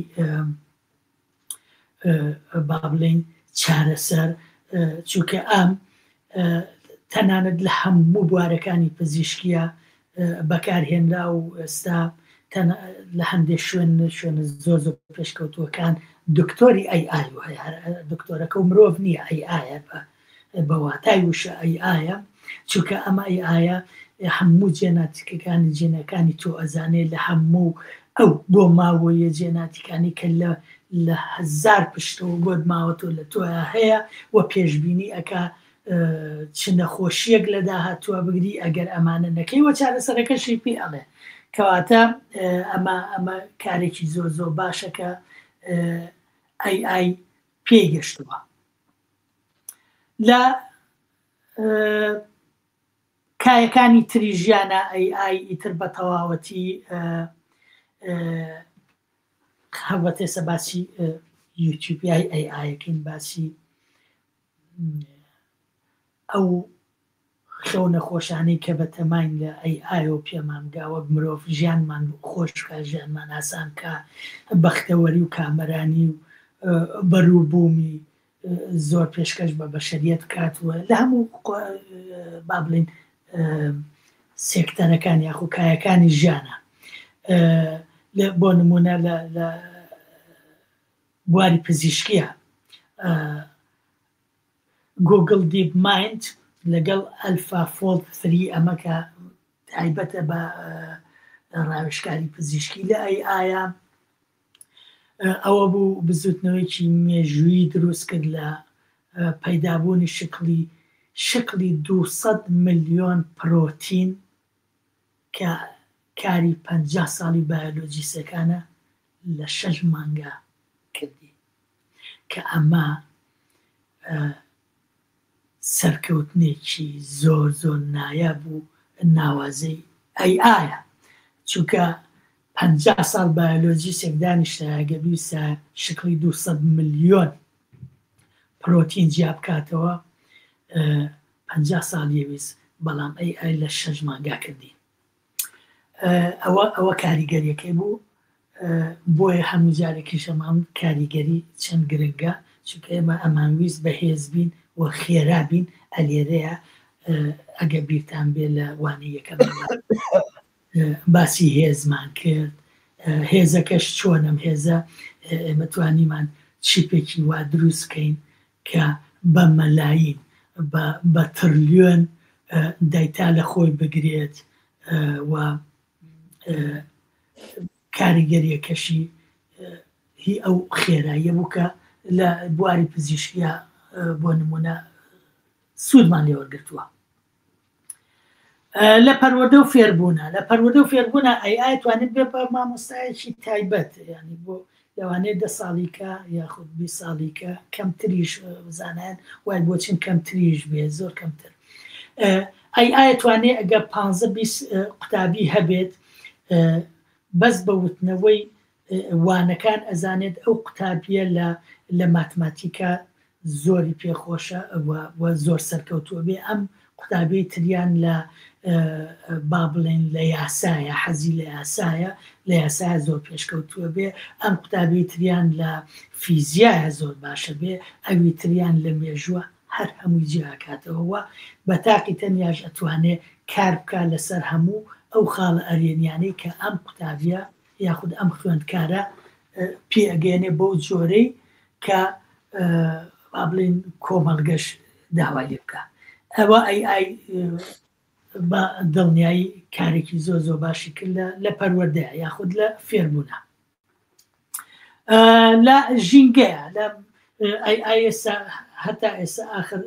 با بڵێن چارەسەر چونکە ئەم تەنانەت لە هەموو بوارەکانی پزیشکیە بەکارهێنرا و ئێستا لە هەندێک شوێنە زۆر پێشکەوتوەکان دکتۆری ئای دکتۆرەکە و مرۆڤ نییە ئایە بە واتای وشە ئایە چونکە ئەمە ئایە هەموو جێناتیکەکانی جێنەکانی تۆ ئەزانێ لە هەموو ئەو بۆ ماوەیە جێناتیکانی کە لە 1000 پشتەوە بۆت ماوەتۆ لە تۆ هەیە و پێشبینی ئەکا چ نەخۆشیەک لە داهاتووە بگری ئەگەر ئەمانە نەکەی وە چارەسەرەکەشی پێ ئەڵێ کەواتە ئەمە کارێکی زۆر باشە کە ئای پێی گەشتووە لە کایەکانی تری ژیانە ئای ئیتر بە تەواوەتی هەڵبەتێسە باسی یوتیوبیای ئایەکەین باسی ئەو خەو نەخۆشانەی کە بە تەماین لە ئایۆ پێمان گاوە مرۆڤ ژیانمان خۆشکە ژیانمان ئاسانکە بەختەوەری و کامەرانی و بەرووبوومی زۆر پێشکەش بە بەشەریەت کاتووە لە هەموو با بڵێن سێکتەرەکان یاخو کایەکانی ژیانە بۆ نمونە لە بواری پزیشکیە گوگل دیپ مایند لەگەڵ ئەلفا فۆڵد 3 ئەمەکە تایبەتە بە ڕاوێژکاری پزیشکی لە ئایا ئەوە بوو بزوتنەوەیکی مێژووی دروست کرد لە پەیدابوونی شکلی 200 ملیۆن پرۆتین کە کاری 50 ساڵی بایۆلۆجیستەکانە لە 6 مانگە کردی کە ئەمە سەرکەوتنێکی زۆر زۆر نایاب و ناوازەی ئایا چونکە 50 ساڵ بایۆلۆجیستێک دانیشتە گەبیستە شکلی 200 ملیۆن پرۆتین جیا بکاتەوە 50 ساڵ یەویست بەڵام ئەی لە 6 مانگا کردی ئەوە کاریگەریەکەی بوو بۆیە هەموو جارێکی شەمان کاریگەری چەند گرنگە چونکە ئێمە ئەمانویست بەهێزبین و خێرابین ئەلێرەیە ئەگە بیرتان بێ لە وانەی یەکەم باسی هێزمان کرد هێزەکەش چۆنم هێزە ئێمە توانیمان چیپێکی وا دروستکەین کە بە مەلاین بە تریلیۆن دایتا لە خۆی بگرێت و کاریگەریەکەشی هی ئەو خێراییە بوو کە لە بواری پزیشکیە بۆ نمونە سوودمان لێوەرگرتووە لە پەروەردە و فێربوونە ئەی توانێت بێ بە مامۆستایەکی تایبەت ینی بۆ لەوانەیە 10 ساڵیکە یاخود 20 ساڵیکە کەمتریش بزانیان وای بۆچین کەمتریش بێ زۆر کەمتر ئەی توانێت ئەگە 15-20 قوتابی هەبێت بەس بە وتنەوەی وانەکان ئەزانێت ئەو قوتابیە لە ماتماتیکا زۆری پێخۆشە و زۆر سەرکەوتووە بێ ئەم قوتابی تریان لە با بڵێن لە یاسایە حەزی لە یاسایە زۆر پێشکەوتووە بێ ئەم قوتابی تریان لە فیزیایە زۆر باشە بێ ئەوی تریان لە مێژووە هەر هەمووی جیاکاتەوە بە تاقی تەنیاش ئەتوانێت کار بکە لەسەر هەموو ئەو خاڵە ئەرێنیانەی کە ئەم قوتابیە یاخود ئەم خوێندکارە پێگەێنێ بەو جۆرەی کە با بڵێن کۆمەڵگەش داوای لێ بکە ئەوە ئەی بە دڵنیایی کارێکی زۆر زۆر باشی کرد لە پەروەردەیە یاخود لە فێربوونە لە ژینگەیە لە ئێستا هەتا ئێستا ئاخر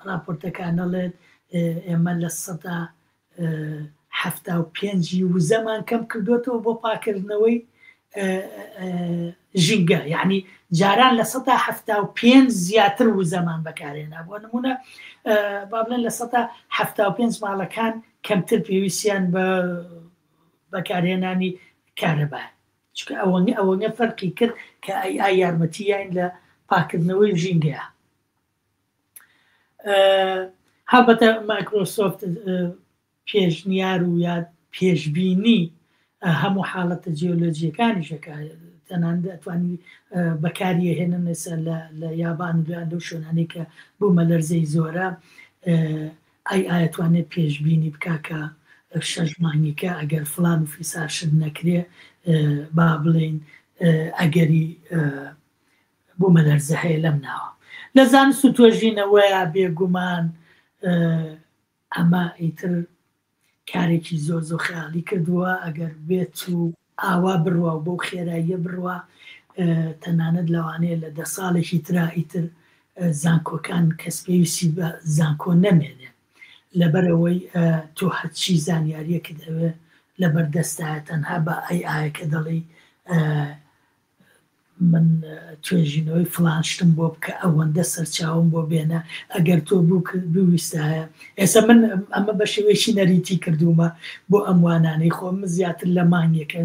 راپۆرتەکانەڵێت ئێمە لە 175 وزەمان کەم کردوێتەوە بۆ پاکردنەوەی ژینگە یعنی جاران لە 175 زیاتر وزەمان بەکارێنا بۆ نمونە با بڵێن لە 175 ماڵەکان کەمتر پێویستیان بە بەکارهێنانی کارەبای چونکە ئەوەنە فەرقی کرد کە ئای یارمەتییان لە پاکردنەوەی ژینگەیە هەڵبەتە مایکرۆسۆفت پێشنیار و یا پێشبینی هەموو حاڵەتە جیۆلۆجیەکانی شەکە تەنان دەتوانی بەکاریە هێنن لە یابان لەو شوێنانەی کە بوومە لەرزەی زۆرە ئایتوانێت پێشبینی بکە کە 6 مانگیکە ئەگەر فلان و فیسار شت نەکرێ با بڵێن ئەگەری بوومە لەرزە هەیە لەم ناوە لە زانست و تۆژینەوەیە بێگومان ئەمە ئیتر کارێکی زۆر زۆر خەیاڵی کردووە ئەگەر بێت و ئاوا بڕوە و بەو خێراییە بڕوە تەنانەت لەوانەیە لە 10 ساڵێکی ترا ئیتر زانکۆکان کەس پێویستی بە زانکۆ نەمێنێ لەبەرەوەی تۆ هەچی زانیاریەکە دەوێ لەبەردەستایە تەنها بە ئایکە دەڵێ من توێژینەوەی فلان شتم بۆ بکە ئەوەندە سەرچاوم بۆ بێنە ئەگەر تۆ بویستایە ئێستا من ئەمە بە شێوەیەکی نەریتی کردومە بۆ ئەموانانەی خۆم زیاتر لە مانگێکە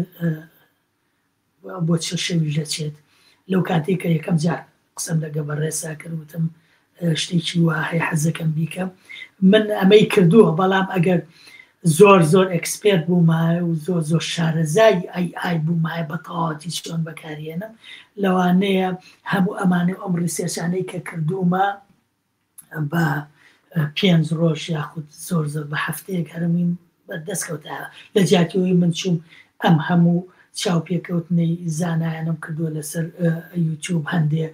بۆ چ شەوی دەچێت لەو کاتێککە یەکەم جار قسەم لەگە بەڕێسا کردوتم شتێکی وا هەیە حەزەکەم بیکەم من ئەمەی کردووە بەڵام ئەگەر زۆر زۆر ئەکسپێرت بوومایە و زۆر زۆر شارەزای ئای بوومایە بە تەواوەتی چۆن بەکارێنم لەوانەیە هەموو ئەمانە ئەم ڕیسێرچانەی کە کردومە بە 5 ڕۆژ یاخود زۆر زۆر بە هەفتەیەک هەرمین بەردەستکەوتە لە جیاتیەوەی من چوم ئەم هەموو چاوپێکەوتنەی زانایانم کردووە لەسەر یوتیوب هەندێ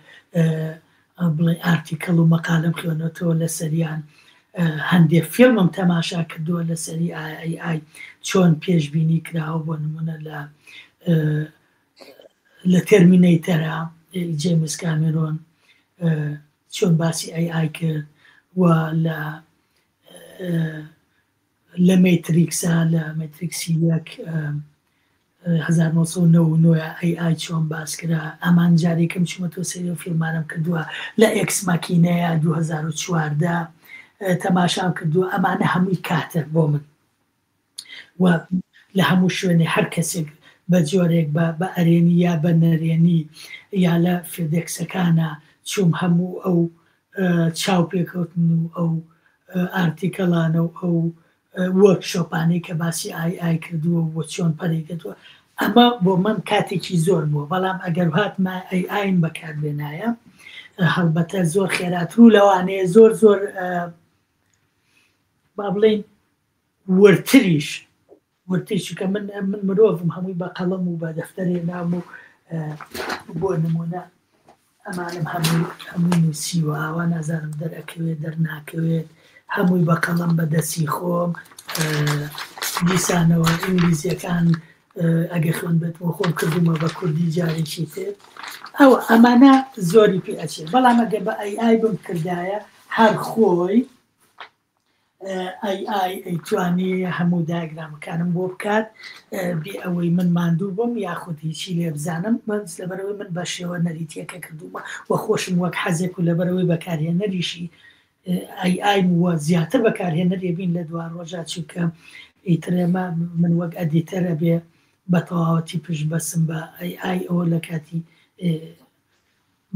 بڵێ ئارتیکل و مەقالم خوێنێتەوە لە سەریان هەندێک فیلمم تەماشا کردووە لە سەری ئای چۆن پێشبینی کراوە بۆ نمونە لە تێرمینەیتەرە جێمس کامێرۆن چۆن باسی ئای کرد و لە مەتریکسا لە مەتریکسی یەک 1999 ئای چۆن باسکرا ئەمان جارێکم چوومەتەوە سەری فیلمانم کردووە لە ئێکس ماکینەیە 2014 تەماشام کردووە ئەمانە هەمووی کاتر بۆ من و لە هەموو شوێنێ هەر کەسێک بە جۆرێک بە ئەرێنی یا بە نەرێنی یا لە فێدێکسەکانە چوم هەموو ئەو چاو پێکەوتن و ئەو ئارتیکەڵانە و ئەو وەرکشۆپانەی کە باسی ئای کردووە بۆ چۆن پەرێگەتووە ئەمە بۆ من کاتێکی زۆر بووە بەڵام ئەگەر هاتمە ئاین بەکاربێنایە هەڵبەتە زۆر خێراتر و لەوانەیە زۆر با بڵێن وەرتریش کە من مرۆڤم هەمووی بە قەڵەم و بە دەفتەرێ نام و بۆ نمونە ئەمانم هەمووی نووسیوە ئاوا نازانم دەرەکەوێت دەرناکەوێت هەمووی بە قەڵەم بەدەستی خۆم دیسانەوە ئینگلیزیەکان ئەگە خوێن بێتەوە خۆم کردومە بە کوردی جارێکی تر ئەوە ئەمانە زۆری پێ ئەچێ بەڵام ئەگە بە ئای بم کردایە هەر خۆی ئەیتوانێ هەموو داگرامەکانم بۆ بکات بێ ئەوەی من ماندوو بم یاخود هیچی لێ بزانم لەبەرەوەی من بە شێوە نەریتیەکە کردومە و خۆشم وەک حەزێک و لەبەرەوەی بەکارهێنەریشی ئایم وە زیاتر بەکارهێنەرێ بین لە دوا ڕۆژا چونکە ئیترێمە من وەک ئەدیتەرە بێ بە تەواوەتی پشت بەسم بە ئای ئەوە لە کاتی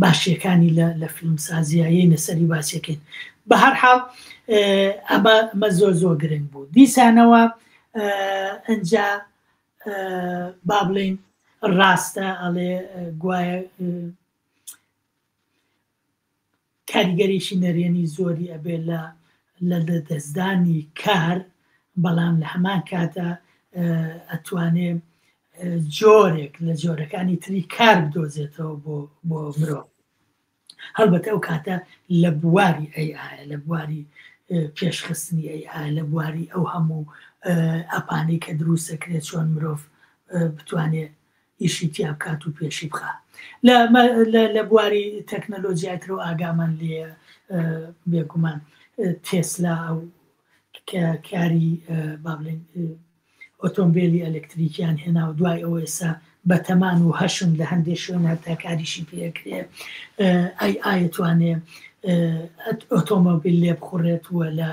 باشیەکانی لە فیلمسازیایە نەسەری باسیەکەین بە هەر حاڵ ئەمە زۆر گرنگ بوو دیسانەوە ئەنجا با بڵێن ڕاستە ئەڵێ گوایە کاریگەریشی نەرێنی زۆری ئەبێ لە دەستدانی کار بەڵام لە هەمان کاتە ئەتوانێ جۆرێک لە جۆرەکانی تری کار بدۆزێتەوە بۆ مرۆڤ هەڵبەتە ئەو کاتە لە بواری لە بواری پێشخستنی لە بواری ئەو هەموو ئەپانەی کە دروستەکرێت چۆن مرۆڤ بتوانێت ئیشی تیا بکات و پێشی بخات لە بواری تەکنەلۆجیاترەوە ئاگامان لێ بێگومان تێسلا و کاری با بڵێن ئۆتۆمبیلی ئەلکتریکیان هێنا و دوای ئەوە ئێستا بە تەمان و هەشم لە هەندێک شوێن هەتا کاریشی پێکرێ ئایەتوانێ ئۆتۆمۆبیل لێ بخوڕێت وە لە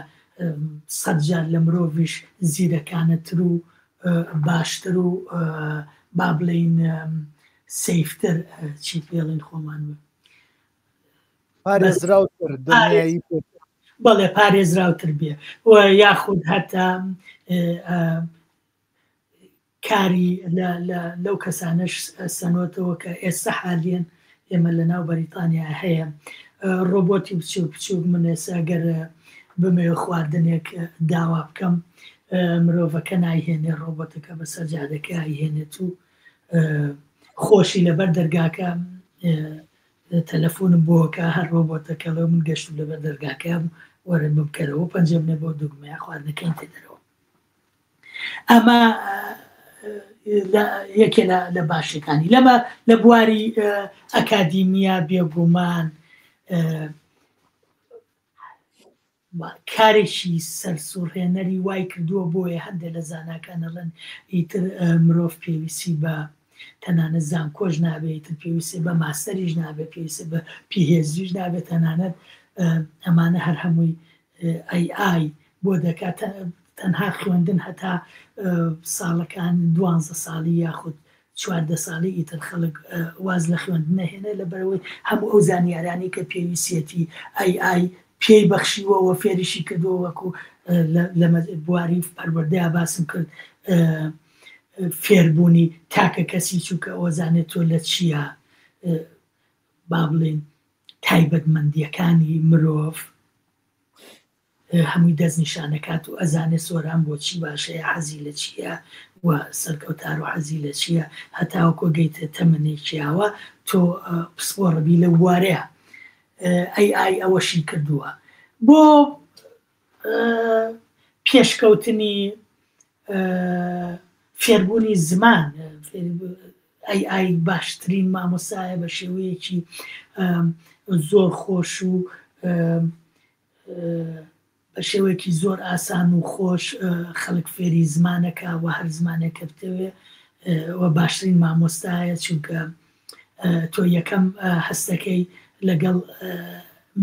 100 جار لە مرۆڤیش زیرەکانەتر و باشتر و با بڵێن سیفتر چی پێڵێن خۆمان پارێزراوتر دنیایی بەڵێ پارێزراوتر بێ و یاخود هەتا کاری لەو کەسانش سەنۆتەوە کە ئێستا حالیان ئێمە لە ناو بەریتانیا هەیە ڕۆبۆتی بچوو من ئێستا گەر بمێ خواردنێک داوا بکەم مرۆڤەکە نایهێنێ ڕۆبۆتەکە بە سەرجادەکە هێنێت و خۆشی لەبەر دەرگاکە تەلەفۆنم بۆکە هەر ڕۆبۆتەکە لەو من گەشت لەبەر دەرگاکە وەرە بکەرەوە پەنجە بنێ بۆ دوگمەیە خواردنەکەین تێدەرەوە ئەمە یەکێ لە باشەکانی لەمە لە بواری ئەکادیمیا بێگومان کارێکی سەرسوڕهێنەری وای کردووە بۆیە هەندێک لە زاناکانەڵەن ئیتر مرۆڤ پێویستی بە تەنانەت زانکۆش نابێت ئیتر پێویستی بە ماستەریش نابێت پێویستی بە پیهێزیش نابێت تەنانەت ئەمانە هەر هەمووی ئای بۆ دەکات تەنها خوێندن هەتا ساڵەکان 12 ساڵی یاخود 14 ساڵی ئیتر خەڵک واز لە خوێندن نەهێنێ لەبەرەوەی هەموو ئەو زانیارانی کە پێویستێتی ئای پێی بەخشیوەوە فێریشی کردەوە وەکو لە بواری پەروەردەیە باسم کرد فێربوونی تاکە کەسی چووکە ئەوەزانێت تۆ لە چییە با بڵێن تایبەتمەندیەکانی مرۆڤ هەمووی دەستنیشانەکات و ئەزانێ سۆران بۆچی باشەیە حەزی لە چییە و سەرکەوتار و حەزی لە چییە هەتاوەکۆ گەیتە تەمەنێکیاوە تۆ پسپۆڕەبی لە بوارەیە AI ئەوەشی کردووە بۆ پێشکەوتنی فێربوونی زمان. AI باشترین مامۆسایە بە شێوەیەکی زۆر خۆش و بە شێوەیەکی زۆر ئاسان و خۆش خەڵک فێری زمانەکە و هەر زمانێکە بتەوێ و باشترین مامۆستایە چونکە تۆ یەکەم هەستەکەی لەگەڵ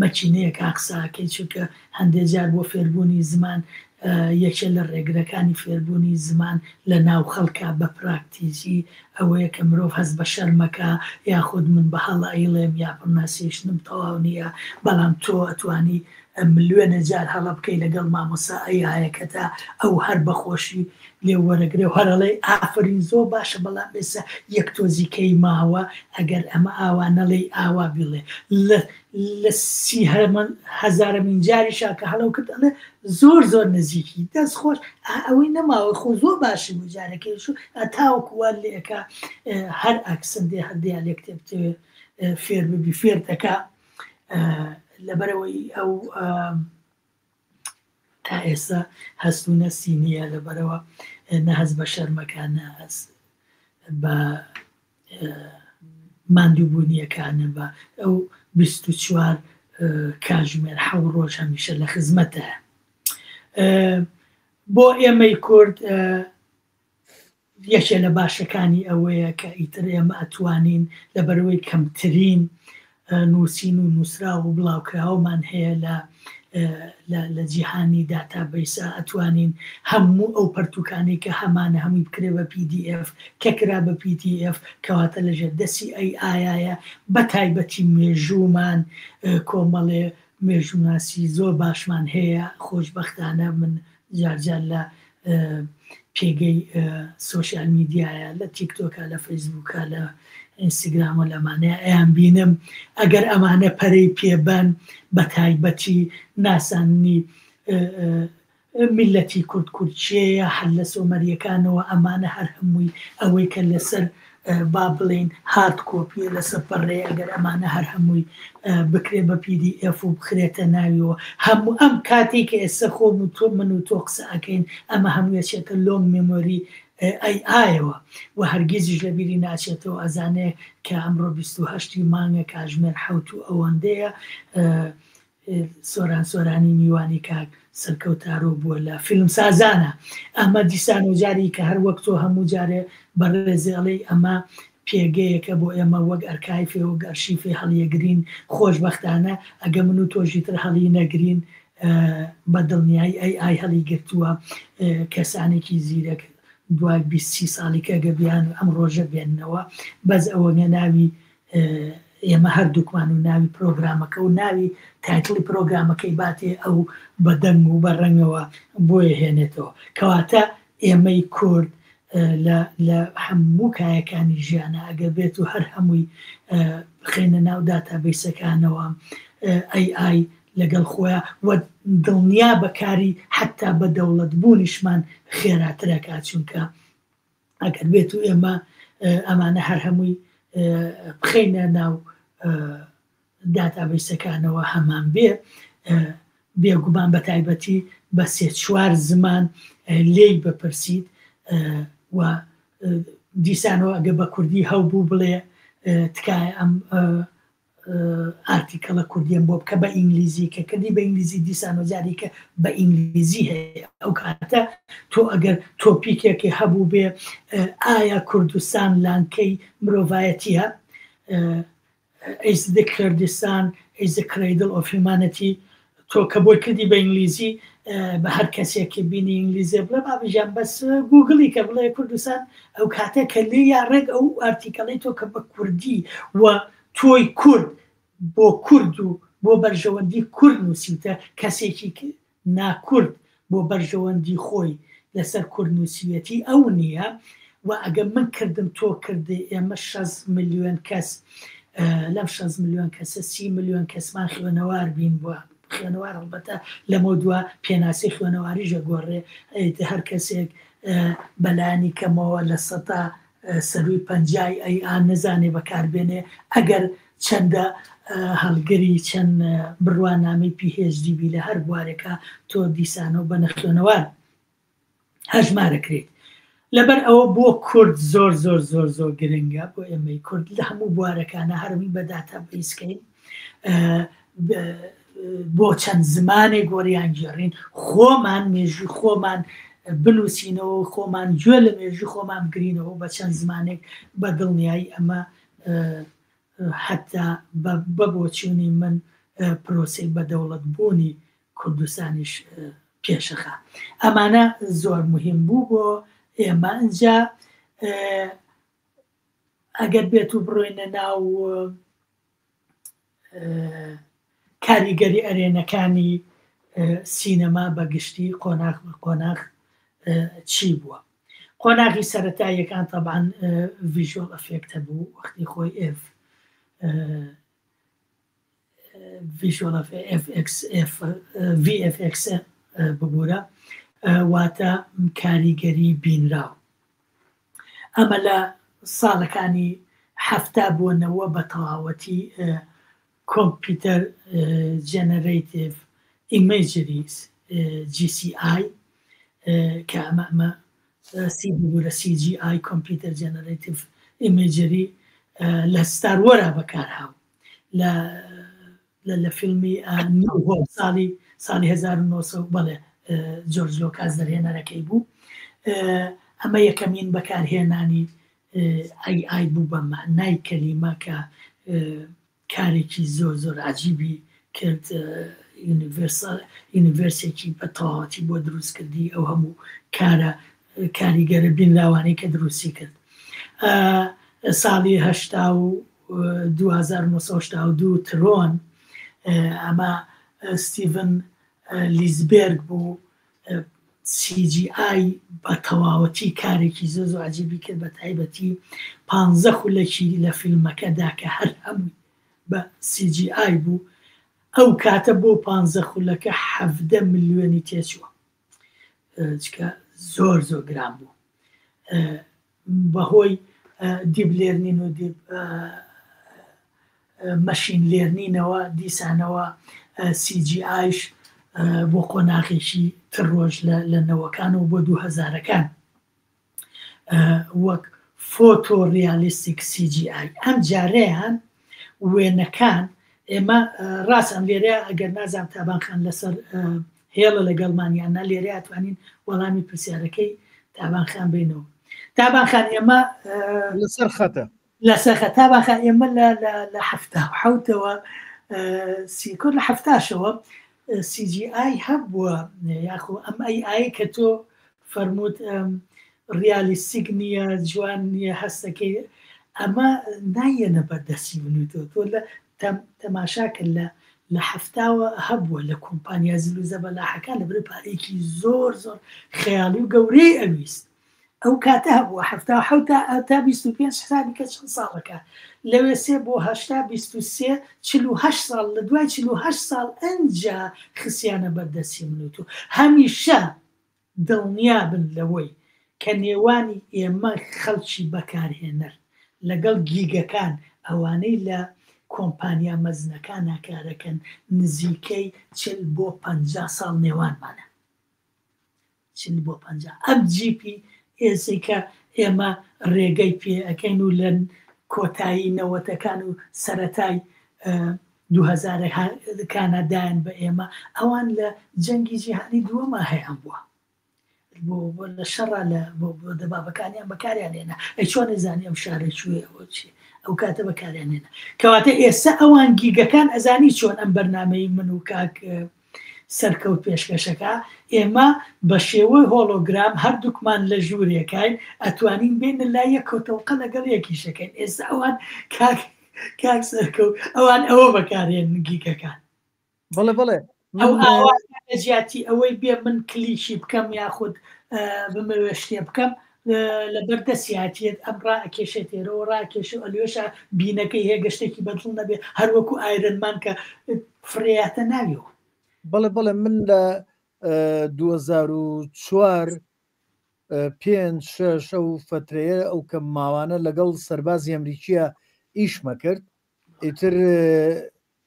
مەچینەیەک قساکەی چونکە هەندێک جار بۆ فێربوونی زمان یەکێ لە ڕێگرەکانی فێربوونی زمان لە ناو خەڵکە بە پراکتیزی ئەوەیە کە مرۆڤ هەست بە شەرمەکە یاخود من بە هەڵە ئەیڵێم یا پڕناسیشتم تەواو نییە بەڵام تۆ ئەتوانی ملیۆنە جار هەڵە بکەی لەگەڵ مامۆسا ئەیایەکە تا ئەو هەر بەخۆشی لێ وەرەگرێ و هەرەڵێ ئافرین زۆر باشە بەڵام ئێستا یەک تۆزیکەی ماوە ئەگەر ئەمە ئاوا نەڵێ ئاوا بڵێ لە 30,000 جاریشا کە هەڵەو کرد ئەڵێ زۆر زۆر نزیکی دەست خۆش ئەوەی نەماوە خۆ زۆر باشی بوو جارەکەی شو تاوەکووە لێەکە هەر ئەکسندێ هەردەیە لێ کتێبتێ فێر ببی فێر دەکا لەبەرەوەی ئەو تا ئێستا هەست و نەستی نییە لەبەرەوە نەهەز بە شەرمەکان نەهەست بە ماندووبوونیەکانە بە ئەو 24 کاتژمێر 7 ڕۆژ هەمیشە لە خزمەتە. بۆ ئێمەی کورد یەکێ لە باشەکانی ئەوەیە کە ئیتر ئێمە ئەتوانین لەبەرەوەی کەمترین نووسین و نووسرا و بڵاوکراوەمان هەیە لە جیهانی داتابیسە ئەتوانین هەموو ئەو پەرتوکانی کە هەمانە هەمووی بکرێ بە PDF کە کرا بە PDF کەواتە لەژێر دەستی ئایە بە تایبەتی مێژوومان کۆمەڵێ مێژووناسی زۆر باشمان هەیە خۆشبەختانە من جارجار لە پێگەی سۆشیال میدیایە لە تیکتۆکە لە فەیسبووکە لە ئینستاگرام و لەمانەیە ئەیان بینم ئەگەر ئەمانە پەرەی پێبەن بە تایبەتی ناسانی میلەتی کورد-کورچیەیە هەر لە سۆمەریەکانەوە ئەمانە هەر هەمووی ئەوەی کە لەسەر با بڵێن هارد کۆپیە لەسەر پەڕێ ئەگەر ئەمانە هەر هەمووی بکرێ بە PDF و بخرێتە ناویەوە هەموو ئەم کاتێک کە ئێستا خۆم و تۆ من و تۆ قسە ئەەکەین ئەمە هەموویە چێتە لۆنگ مێمۆری ئایەوە و هەرگیزیش لە بیری ناچێتەوە ئەزانێ کە ئەمڕۆ 28 مانگە کاتژمێر 7 و ئەوەندەیە سۆرانی میوانی کاک سەرکەوتارۆ بووە لە فیلم سازانە ئەمە دیسان و جاری کە هەر وەک تۆ هەموو جارێ بەڕێزێڵی ئەمە پێگەیەکە بۆ ئێمە وەک ئەرکایفێ و گەرشیفێ هەڵیەگرین خۆشبەختانە ئەگە من و تۆژی تر هەڵی نەگرین بە دڵنیایی ئای هەڵی گرتووە کەسانێکی زیرەک دوای 20 ساڵیکە گەبیان ئەم ڕۆژە بێننەوە بەس ئەوەگە ناوی ئێمە هەردووکمان و ناوی پرۆگرامەکە و ناوی تایتڵی پرۆگرامەکەی باتێ ئەو بەدەنگ و بەڕەنگەوە بۆیە هێنێتەوە کەواتە ئێمەی کورد لە هەموو کایەکانی ژیانە ئەگەر بێت و هەر هەمووی بخێنە ناو داتابیسەکانەوە AI لەگەڵ خۆیان و دڵنیا بەکاری حتا بە دەوڵەت بوونیشمان خێراترەکات چونکە ئەگەر بێت و ئێمە ئەمانە هەر هەمووی بخێنە ناو داتابیسەکانەوە هەمان بێگومان بە تایبەتی بە 3-4 زمان لێی بپرسید و دیسانەوە ئەگە بە کوردی هەوبوو بڵێ تکایە ئەم ئارتیکەڵە کوردیم بۆ بکە بە ئینگلیزی کە کردی بە ئینگلیزی دیسان و جاریکە بە ئینگلیزی هەیە ئەو کاتە تۆ ئەگەر تۆپیکێکی هەبوو بێ ئایا کوردستان لانکەی مرۆڤایەتیە is the Kurdistan is the cradle of humanity تۆ کە بۆی کردی بە ئینگلیزی بە هەر کەسێکی بینی ئینگلیزی بڵێ بابژان بەس گوگلی کە بڵێ کوردستان ئەو کاتە کە لێ یا ڕێک ئەو ئارتیکەڵی تۆ کە بە کوردی و تۆی کورد بۆ کورد و بۆ بەرژەوەندی کورد نووسیتە کەسێکی ناکورد بۆ بەرژەوەندی خۆی لەسەر کورد نووسیەتی ئەو نییە و ئەگە من کردم تۆ کردی ئێمە 6 ملیۆن کەس لەم 6 ملیۆن کەسە 30 ملیۆن کەسمان خوێنەوار بین بووە خوێنەوار هەڵبەتە لەمە دووە پێناسی خوێنەواریژە گۆڕێ هەر کەسێک بەلایانی کەمەوە لە 100 سەروی 50 ئەی ئان نەزانێ بەکاربێنێ ئەگەر چەندە هەڵگەری چەند بڕوانامەی PhD لە هەر بوارێکە تۆ دیسانەوە بە نەخوێنەوە هەژمارەکرێت لەبەر ئەوە بۆ کورد زۆر زۆر زۆر زۆر گرنگە بۆ ئێمەی کورد لە هەموو بوارەکانە هەرمی بە داتا بیسکەین بۆ چەند زمانێک گۆریان گێڕین خۆمان مێژوی خۆمان بنووسینەوە خۆمان گوێ لە مێژوی خۆمان بگرینەوە بە چەند زمانێک بە دڵنیایی ئەمە حتا بە بۆچوونی من پرۆسی بەدەوڵەت بوونی کوردستانیش پێشەخە ئەمانە زۆر مهم بوو بۆ ئێمە ئەنجا ئەگەر بێت و بڕۆینە ناو کاریگەری ئەرێنەکانی سینەما بەگشتی قۆناغ چی بووە قۆناغی سەرەتاییەکان طبعاً ڤیژوەڵ ئەفێکتە بوو وەختی خۆی VFX ببوورە واتە کاریگەری بینراو ئەمە لە ساڵەکانی هەفتا بۆنەوە بە تەواوەتی کۆمپیوتەر جەنەرەیتیڤ ئیمەجریز GCI کە ئەمە سی ببوورە CGI کۆمپیوتەر جەنەرەیتیڤ ئیمەجری لە ستار وۆرە بەکارهاو لە فیلمی ساڵی 1900 بەڵێ جۆرج لۆکاس دەرهێنەرەکەی بوو ئەمە یەکەمین بەکارهێنانی AI بوو بە معنای کەلیمە کە کارێکی زۆر زۆر عجیبی کرد یونیڤرسێکی بە تەواوەتی بۆ دروستکردی ئەو هەموو کاریگەرە بینراوانەی کە دروستی کرد ساڵی 1982 ترۆن ئەمە ستیڤن لیزبێرگ بوو CGI بە تەواوەتی کارێکی زۆر زۆر عجیبی کرد بە تایبەتی 15 خولەکی لە فیلمەکەدا کە هەر هەمووی بە CGI بوو ئەو کاتە بۆ 15 خولەکە 17 ملیۆنی تێچووە چکە زۆر زۆر گران بوو بەهۆی دیب لێرنین و مەشین لێرنینەوە دیسانەوە CGIش بۆ قۆناغێکی تڕۆژ لە نەوەکانەوە بۆ 2000ەکان وەک فۆتۆ ریالیستیک CGI ئەم جارەیان وێنەکان ئێمە ڕاستم لێرە ئەگەر نازانام تابانخان لەسەر هێڵە لەگەڵمانیاننا لێرە ئەتوانین وەڵامی پرسیارەکەی تابانخان بینەوە تابانخان ئێمە لەسەر خەتە لەسەر تابانخان ئێمە لە حەوتەوە سیکۆر لە هەفتاشەوە CGI هەبووە یاخۆ ئەم AI کە تۆ فەرمووت ریالیستیک نییە جوان نییە هەستەکەی ئەمە نایەنە بەردەسی بنویتەوە تۆ لە تەماشاکە لە هەفتاوە هەبووە لە کۆمپانیا زلوزە بەلاحەکان لە بەر پارێکی زۆر زۆر خەیاڵی و گەورەی ئەویست ئەو کاتە هەبووە هەفتا تا 25 حسابی کە چەند ساڵەکە لەوێ 3 بۆ 8 23 48 ساڵ لە دوای 48 ساڵ ئەنجا خسیانە بەردەسی منوت و هەمیشە دڵنیا بن لەوەی کە نێوانی ئێمە خەڵکی بەکارهێنەر لەگەڵ گیگەکان ئەوانەی لە کۆمپانیا مەزنەکان ناکارەکەن نزیکەی 40 بۆ 50 ساڵ نێوانمانە 40 بۆ 50 ئەم GPS کە ئێمە ڕێگەی پێ ئەەکەین و لە کۆتایی نەوەتەکان و سەرەتای 2000کانەدایان بە ئێمە ئەوان لە جەنگی جیهانی دووەمە هەیەیان بووە بۆ لە شەڕە لە بۆ دەبابەکانیان بەکاریان هێنا ئەی چۆن نەزانی ئەم شارە کوێ ئەوە چی ئەو کاتە بەکاریان هێنا کەواتە ئێستا ئەوان گیگەکان ئەزانی چۆن ئەم بەرنامەی من و کاک سەرکەوت پێشکەشەکە ئێمە بە شێوەی هۆلۆگرام هەردووکمان لە ژوورێکین ئەتوانین بین لای یەکەوتەوەقە لەگەڵ یەکیشەکەین ئێستا ئەوان کاک سەرکەوت ئەوان ئەوە بەکارێن گیگەکان بەڵێ بەڵێ ئەو جیاتی ئەوەی بێ من کلیشی بکەم یاخود بمەوێ شتێ بکەم لە بەردەسیاتێت ئەم ڕاکێشێتێرەوە ڕاکێشە ئەلوێشە بینەکەی هەیە گەشتێکی بەدڵ نەبێ هەروەکو ئایرنمان کە فرێاتە ناویەوە بەڵێ بەڵێ من لە 2004 5-6 ئەو فترەیە ئەو کە ماوانە لەگەڵ سەربازی ئەمریکیە ئیشمە کرد ئیتر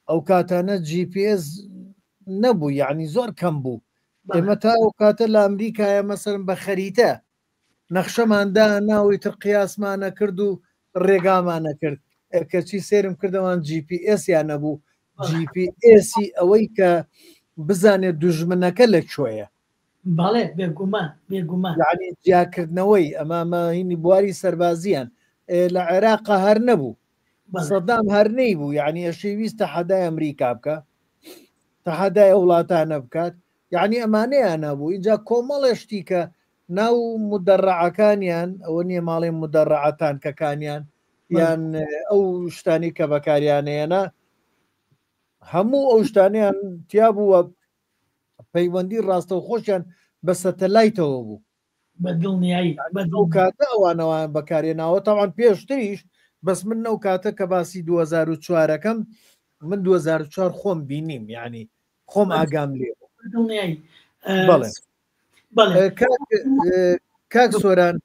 ئەو کاتانە GPS نەبوو، یعنی زۆر کەم بوو. ئێمە تا ئەو کاتە لە ئەمریکایە مەسەرن بە خەریتە نەخشەماندا ناوی تر قیاسمانە کرد و ڕێگامانە کرد. کەچی سێرم کردەوان GPS یان نەبوو، GPS ئەوەی کە بزانێت دوژمنەکە لەکوێیە. بەڵێ بێگومان بێگومان، یعنی جیاکردنەوەی ئەمامە هینی بواری سەربازیان لە عێراقا هەر نەبوو، سەدام هەر نەی بوو، یعنی ئەشەویستە حەدای ئەمریکا بکە تەحەدای وڵاتانە بکات، یعنی ئەمانەیان نەبوو. اینجا کۆمەڵێشتی کە ناو مدەڕعەکانیان ئەوە نییە ماڵی مدەڕعەتان کەکانیان یان ئەو شتانی کە بەکاریانەیەنە هەموو ئەو شتانیان تیا بووە پەیوەندی ڕاستە و خۆشیان بە سەتەلایتەوە بوو بە دڵنیایی ئەو کاتە ئەوانەوان بەکارێناوە تاوان پێشتریش. بەس من ئەو کاتە کە باسی 2004ەکەم من 2004 خۆم بینیم، یعنی خۆم ئاگام لێ دڵنیایی. کاک سۆران،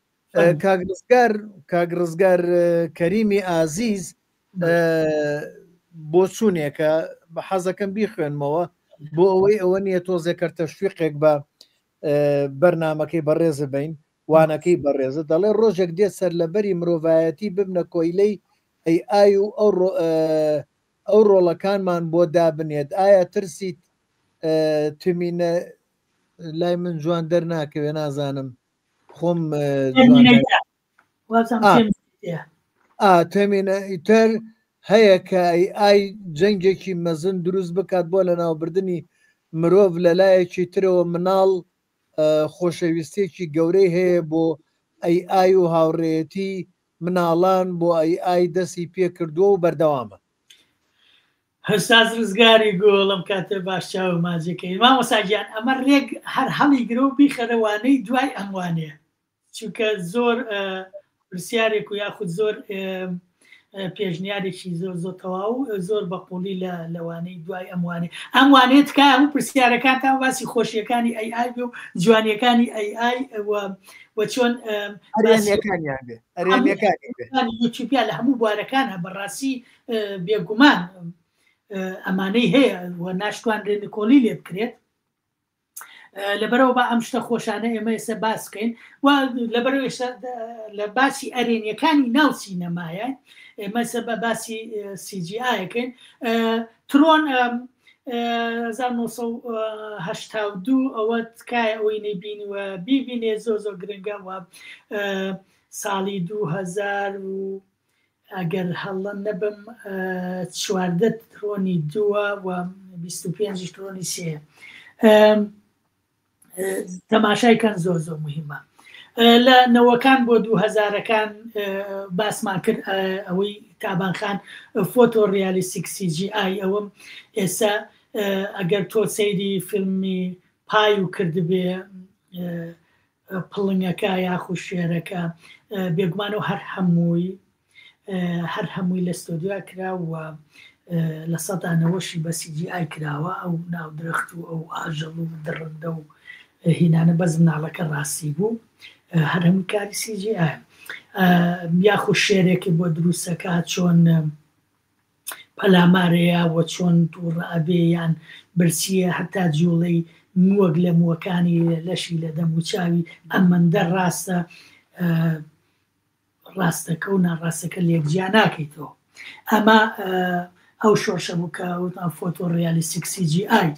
کاگڕزگار کەریمی ئازیز بۆ چوونێکە بە حەزەکەم بیخوێنمەوە بۆ ئەوەی ئەوە نییە تۆزێکە تەشویقێک بە بەرنمەکەی بەڕێزە بین وانەکەی بەڕێزە دەڵێ ڕۆژێک دێت سەر لەبەری مرۆڤایەتی ببنە کۆیلەی ئەی و ئەو ڕۆڵەکانمان بۆ دابنێت. ئایا ترسیت تمینە لای من جوان دەرناکەوێ نازانم خۆم تەمینە ئیتەر هەیە کە ئای جەنگێکی مەزن دروست بکات بۆ لە ناوبردننی مرۆڤ لە لایەکی ترەوە مناڵ خۆشەویستێکی گەورەی هەیە بۆ ئای و هاوڕێتی مناڵان بۆ ئای دەستی پێ کردووە و بەردەوامە. هەستاز ڕزگاری گۆڵم کاتە باشچاو ماجەکەی مامۆساگیان ئەمە ڕێک هەر هەڵی گرە و بیخەرەوانەی دوای ئەموانەیە، چونکە زۆر پرسیارێک و یاخود زۆر پێشنیارێکی زۆر زۆر تەواو زۆر بەقوڵی لە لەوانەی دوای ئەموانێت کە هەموو پرسیارەکانتان باسی خۆشیەکانی ئای و جوانیەکانی ئای و چۆن یوتیوبیا لە هەموو بوارەکانە بەڕاستی بێگومان ئەمانەی هەیە و ناشتوان نکۆلی لێ بکرێت. لەبەرەوە بە ئەم شتە خۆشانە ئێمە ئێستا باس بکەین و لەبەرەوە لە باسی ئەرێنیەکانی ناو سینەمایە ئێمە بە باسی CGIەکەین. ترۆن 1982 ئەوە تکایە ئەوەی نەبینیوە بیبینێ زۆر زۆر گرنگە و ساڵی 2000 و ئەگەر هەڵە نەبم 14 ترۆنی 2 و 25 ترۆنی 3 تەماشایکەن زۆر زۆر مهمە. لە نەوەکان بۆ 2000ەکان باسمان کرد ئەوەی تابانخان فۆتۆ ریالیستیک CGI ئەوەم ئێستا ئەگەر تۆ سەیری فیلمی پای و کردبێ پڵنگەکە یاخو شێرەکە بێگومانەوە هەر هەمووی لە ستۆدیۆ کراوە لە سەدانەوەشی بە CGI کراوە ئەو ناو درەخت و ئەو ئاژەڵ و دڕندە و هینانە بەز مناڵەکە ڕاستی بوو هەر هەموو کاری CGI یاخو شێرێکی بۆ دروستەکە چۆن پەلامارەیە و چۆن تووڕابێ یان برسیە هەتا جوڵەی مووەک لە مووەکانی لەشی لە دەم و چاوی ئەمەندە ڕاستەکە و ناڕاستەکە لێکجیا ناکەیتەوە. ئەمە ئەو شۆشە بوو کە فۆتۆ ریالیستیک CGI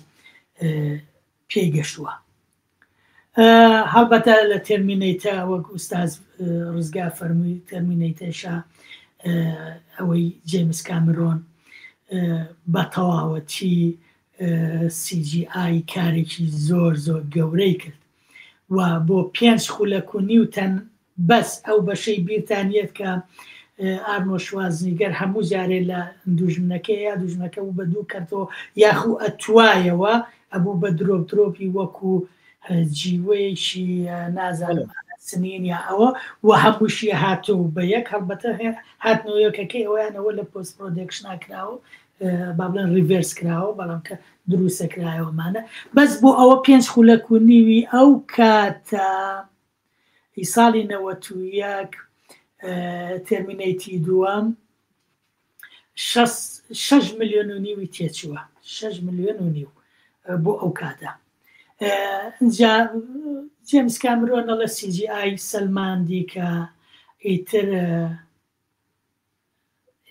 پێی گەشتووە. هەڵبەتە لە تێرمینەیتە وەک ئوستاز ڕزگا فەرمووی تێرمینەیتەشە ئەوەی جێمس کامرۆن بە تەواوەتی CGI کارێکی زۆر زۆر گەورەی کرد و بۆ 5 خولەک و نیوتەن بەس ئەو بەشەی بیرتانیت کە ئارنۆ شوازنیگەر هەموو جارێ لە دوژمنەکەی یا دوژمنەکە و بە دوو کردەوە یاخو ئەتوایەوە ئەبوو بە درۆپی وەکو جیوەیەکی نازانم سنین یا ئەوە و هەمووشی هاتوو بە یەک هەڵبەتە هاتنەوەیەکەکەی ئەویانەوە لە پۆست پرۆدەکشنا کراوە با بڵێن ریڤێرس کراوە بەڵام کە دروستە کرایەوەمانە بەس بۆ ئەوە 5 خولەک و نیوی ئەو کاتە ساڵی 91 تێرمینەیتی دووەم 6 ملیۆن و نیوی تێچووە 6 ملیۆن و نیو بۆ ئەو کاتە اینجا جیمز کامرۆن لە CGI سەلمان دیکە ئیتر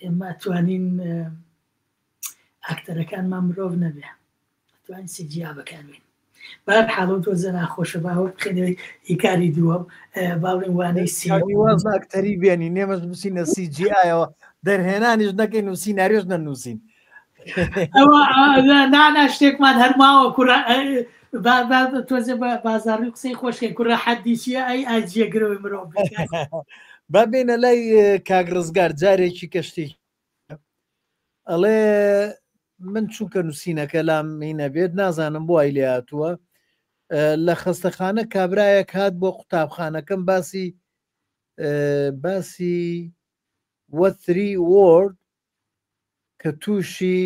ئێمە توانین ئاکتەرەکانمان مرۆڤ نەبێ توانین CGI بەکاربێن بەر حاڵەوە تۆزە ناخۆشە باوە بخێنەوەی هیکاری دووەم باڵێن وانەی واز ئاکتەری بێنی نێمەش بچینە CGI-ەوە دەرهێنانیش نەکەین و سیناریۆش نەنووسین نانا شتێکمان هەرماوە تۆزە بازاڕی قسەی خۆشکە کوڕە حەدیچیە ئەی ئاجێگرەوەی مرۆڤ با بێنە لای کاک ڕزگار جارێکی کەشتی ئەڵێ من چونکە نووسینەکە لام هینە بێت نازانم بۆ ئای لێ هاتووە لە خەستەخانە کابرایەک هات بۆ قوتابخانەکەم باسی وەتری وۆرد کە تووشی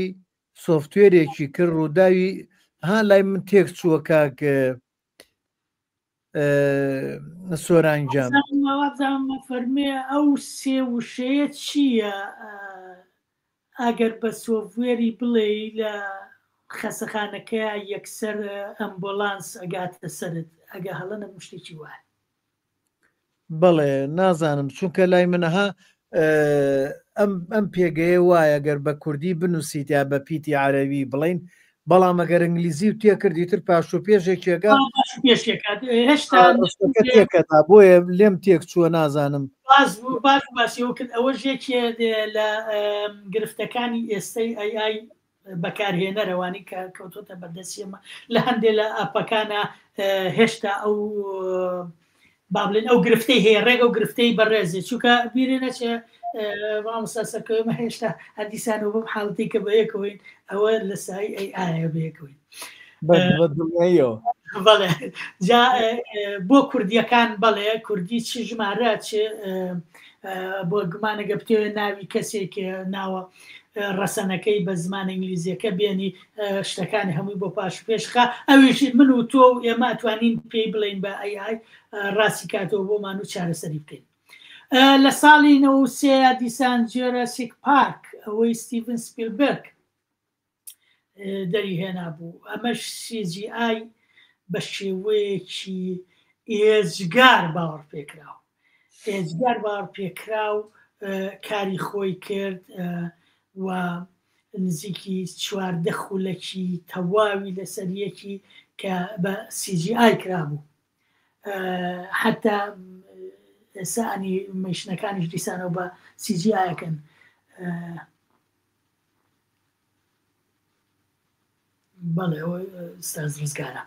سۆفتوێرێکی کرد ڕووداوی ها لای من تێک چووە کاک سۆرانجام فەرمێ ئەو سێ وشەیە چییە ئەگەر بە سۆڤێری بڵێ لە خەسەخانەکە یەکسەر ئەمبۆلانس ئەگاتە سەرت ئەگە هەڵەنە شتێکی وایە بەڵێ نازانم چونکە لای منەها ئەم پێگەیە وایە گەر بە کوردی بنووسیت یا بە پیتی عەرەبی بڵین بەڵام ئەگەر ئەنگلیزی و تێکردیتر پاش و پێشێکێکە تێکەتا بۆیە لێم تێک چووە نازانم باسیەوە کرد ئەوە ژێکێ لە گرفتەکانی ئێستای AI بەکارهێنەرەوانی کە کەوتۆتە بەردەستیمە لە هەندێک لە ئاپەکانە هێشتا ئەو با بڵێن ئەو گرفتەی هەیە ڕێگە و گرفتەی بەڕێزێ چووکە بیرێ نەچێ مامۆستا سەرکەوێمە هێشتا هەردیسان و بەم حاڵەتی کە بەیەکەوەین ئەوە لە سای AI بەیەکەوەین بەڵێ جا بۆ کوردیەکان بەڵێ کوردی چ ژمارە چ بۆ گومانەگە بتێوێ ناوی کەسێک ناوە ڕەسەنەکەی بە زمان ئینگلیزیەکە بێنی شتەکانی هەمووی بۆ پاش پێشخە ئەویش من و تۆ و ئێمە ئەتوانین پێی بڵین بە AI ڕاستی کاتەوە بۆمان و چارەسەری بکەین لە ساڵی 93 دیسان جۆراسیک پارک ئەوەی ستیڤن سپیلبەرگ دەری هێنا بوو ئەمەش CGI بە شێوەیەکی ئێجگار باوەڕ پێکراو ئێجگار باوەڕ پێکراو کاری خۆی کرد و نزیکی 14 خولەکی تەواوی لەسەریەکی کە بە CGI کرابوو حتا ئێستا ئەنی مەشنەکانیش دیسانەوە بە CGI-کەن بەڵێ ئەوە ستاز ڕزگارە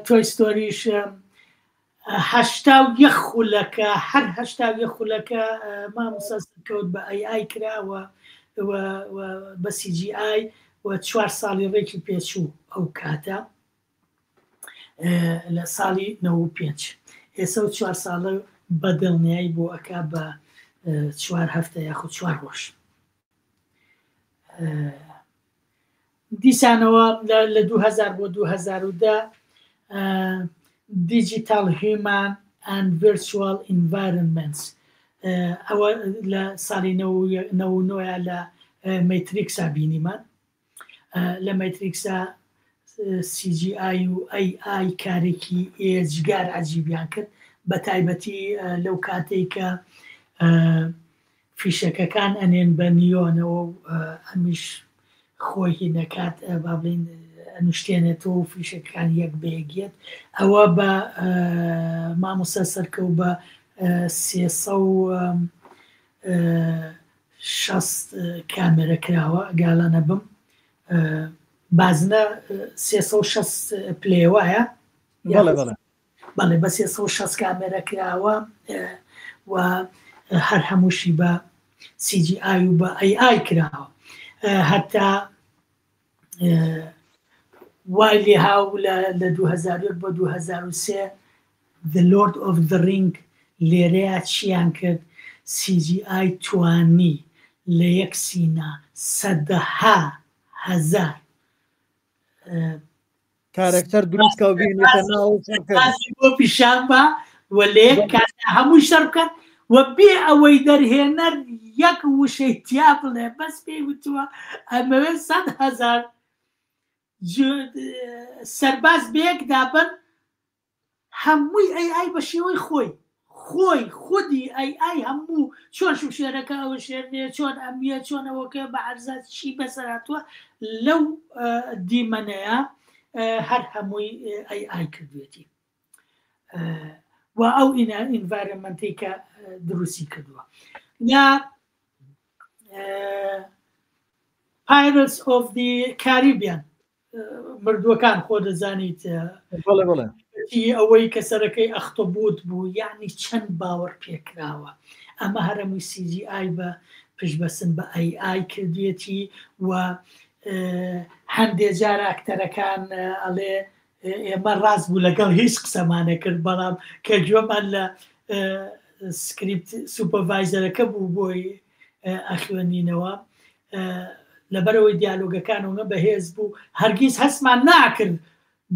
تۆی ستۆریش 81 خولەکە هەر 81 خولەکە مامۆستا کەوت بە AI کراوە بە CGI و 4 ساڵی ڕێکی پێچوو ئەو کاتە لە ساڵی 95 ئێستا 4 ساڵە بەدڵنیایی بۆ ئەکا بە 4 هەفتە یاخود 4 ڕۆژ دیسانەوە لە 2000 بۆ 2010 Digital Human and Virtual Environments ئەوە لە ساڵی 99 لە مەتریکسا بینیمان لە مەتریکسا CGI و AI کارێکی ئێجگار عەجیبیان کرد بە تایبەتی لەو کاتێک کە فیشەکەکان ئەنێن بە نیۆنەوە و ئەمیش خۆی نەکات با بڵین نوشتێنێتەوە و فیشەکان یەک بەیەکێت ئەوە بە مامۆستا سەرکەوت بە 360 کامێرە کراوە گاڵانە بم بازنە 360 پلێوایە بەڵێ بە 360 کامێرە کراوە و هەر هەمووشی بە CGI و بە AI کراوە هەتا وای لێ هاو لە 2001 بۆ 2003 The Lord of the Ring لێرەیە چیان کرد CGI توانی لە یەک سینە 110,000 کارکتەر دروستکە و بینێتە ناو بۆ پیشان بە و لە یەک کاتە هەمووی شەر بکەن وە بێ ئەوەی دەرهێنەر یەک وشەی تیا بڵێ بەس پێی وتووە ئەمەوێ 100,000 سەرباز بەیەک دابن هەمووی ئەی بە شێوەی خۆی خودی ئەی هەموو چۆن شوشێرەکە ئەوە شێرنێ چۆن ئەمیە چۆن ئەوەکە بە عەرزات چی بەسەراتوە لەو دیمەنەیە هەر هەمووی ئەی کردوێتی و ئەو ئینڤایرۆمەنتەی کە دروستی کردووە یا Pirates of the Caribbean مردووەکان خۆ دەزانیت ئەوەی کە سەرەکەی ئەختۆبوت بوو یعنی چەند باوەڕ پێکراوە ئەمە هەرمووی CGI بە پشبەسن بە AI کردوێتی و هەندێک جار ئاکتەرەکان ئەڵێ ئێمە ڕاست بوو لەگەڵ هیچ قسەمانە کرد بەڵام کە گوێمان لە سکریپت سوپەڤایزەرەکە بوو بۆی ئەخوێنینەوە لەبەرەوەی دیالۆگەکانەوە بەهێز بوو هەرگیز هەستمان ناکرد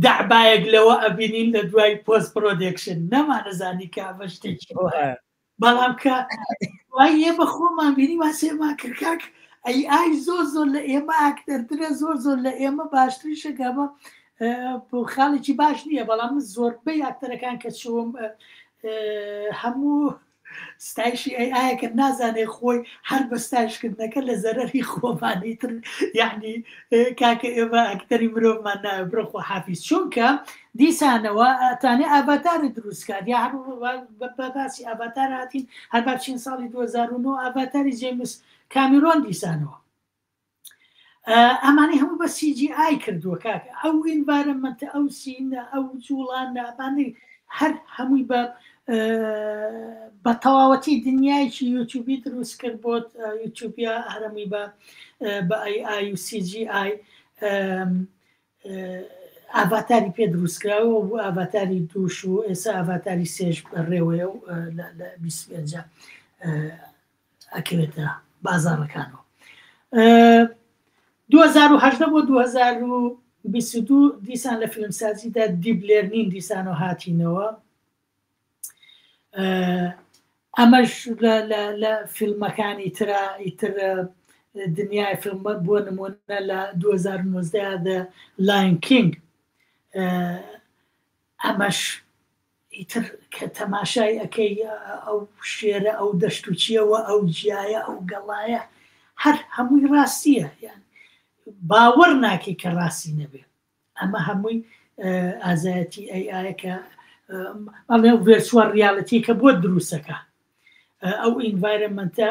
دەعبایەک لەوە ئەبینین لە دوای پۆست پرۆدەکشن نەمانەزانی کە ئەمە شتێکی بەڵام کە وای ئێ بە خۆمان بینی واسێمان کرد کاک ئەی زۆر لە ئێمە ئاکتەرترە زۆر لە ئێمە باشتری شەکەمە بۆ خاڵێکی باش نییە بەڵام زۆربەی ئاکتەرەکان کە چۆم هەموو ستایشی ئایەکە نازانێ خۆی هەر بە ستایشکردنەکە لە زەرەری خۆمانی تر یعنی کاکە ئێمە ئەکتەری مرۆڤمان ناوێ بڕۆخۆ حافیز چونکە دیسانەوە ئەتانێ ئاڤاتارە دروستکات یا باسی ئاڤاتار هاتین هەر باچین ساڵی 2009 ئاڤاتاری جێمس کامیرۆن دیسانەوە ئەمانی هەموو بە CGI کردووە کاکە ئەو ئینڤایرۆمەنتە ئەو سینە ئەو جوڵانە ئەمانەی هەر هەمووی بە تەواوەتی دنیایکی یوتیوبی دروست کرد بۆت یوتیوبیا هەرمی بە AI و CGI ئاڤاتاری پێ دروستکراوە بۆ ئاڤاتاری دووش و ئێستا ئاڤاتاری سێژ بەڕێوەیە و لە 25 ئەکەوێتە بازاڕەکانەوە 2018 بۆ 2022 دیسان لە فیلمسازیدا دیپ لێرنین دیسانەوە هاتینەوە ئەمەش لە فیلمەکانی تر دنیای فیلم بۆ نمونە لە 2019 لاین کینگ ئەمەش ئیتر کە تەماشای ئەەکەی ئەو شێرە ئەو دەشتوچیەوە ئەو جیایە ئەو گەڵایە هەر هەمووی ڕاستیە یان باوەڕ ناکەی کە ڕاستی نەبێ ئەمە هەمووی ئازایەتی ئایەکە ڤێرچوەل ریاڵەتی کە بۆ دروستەکە ئەو ئینڤایرۆمەنتە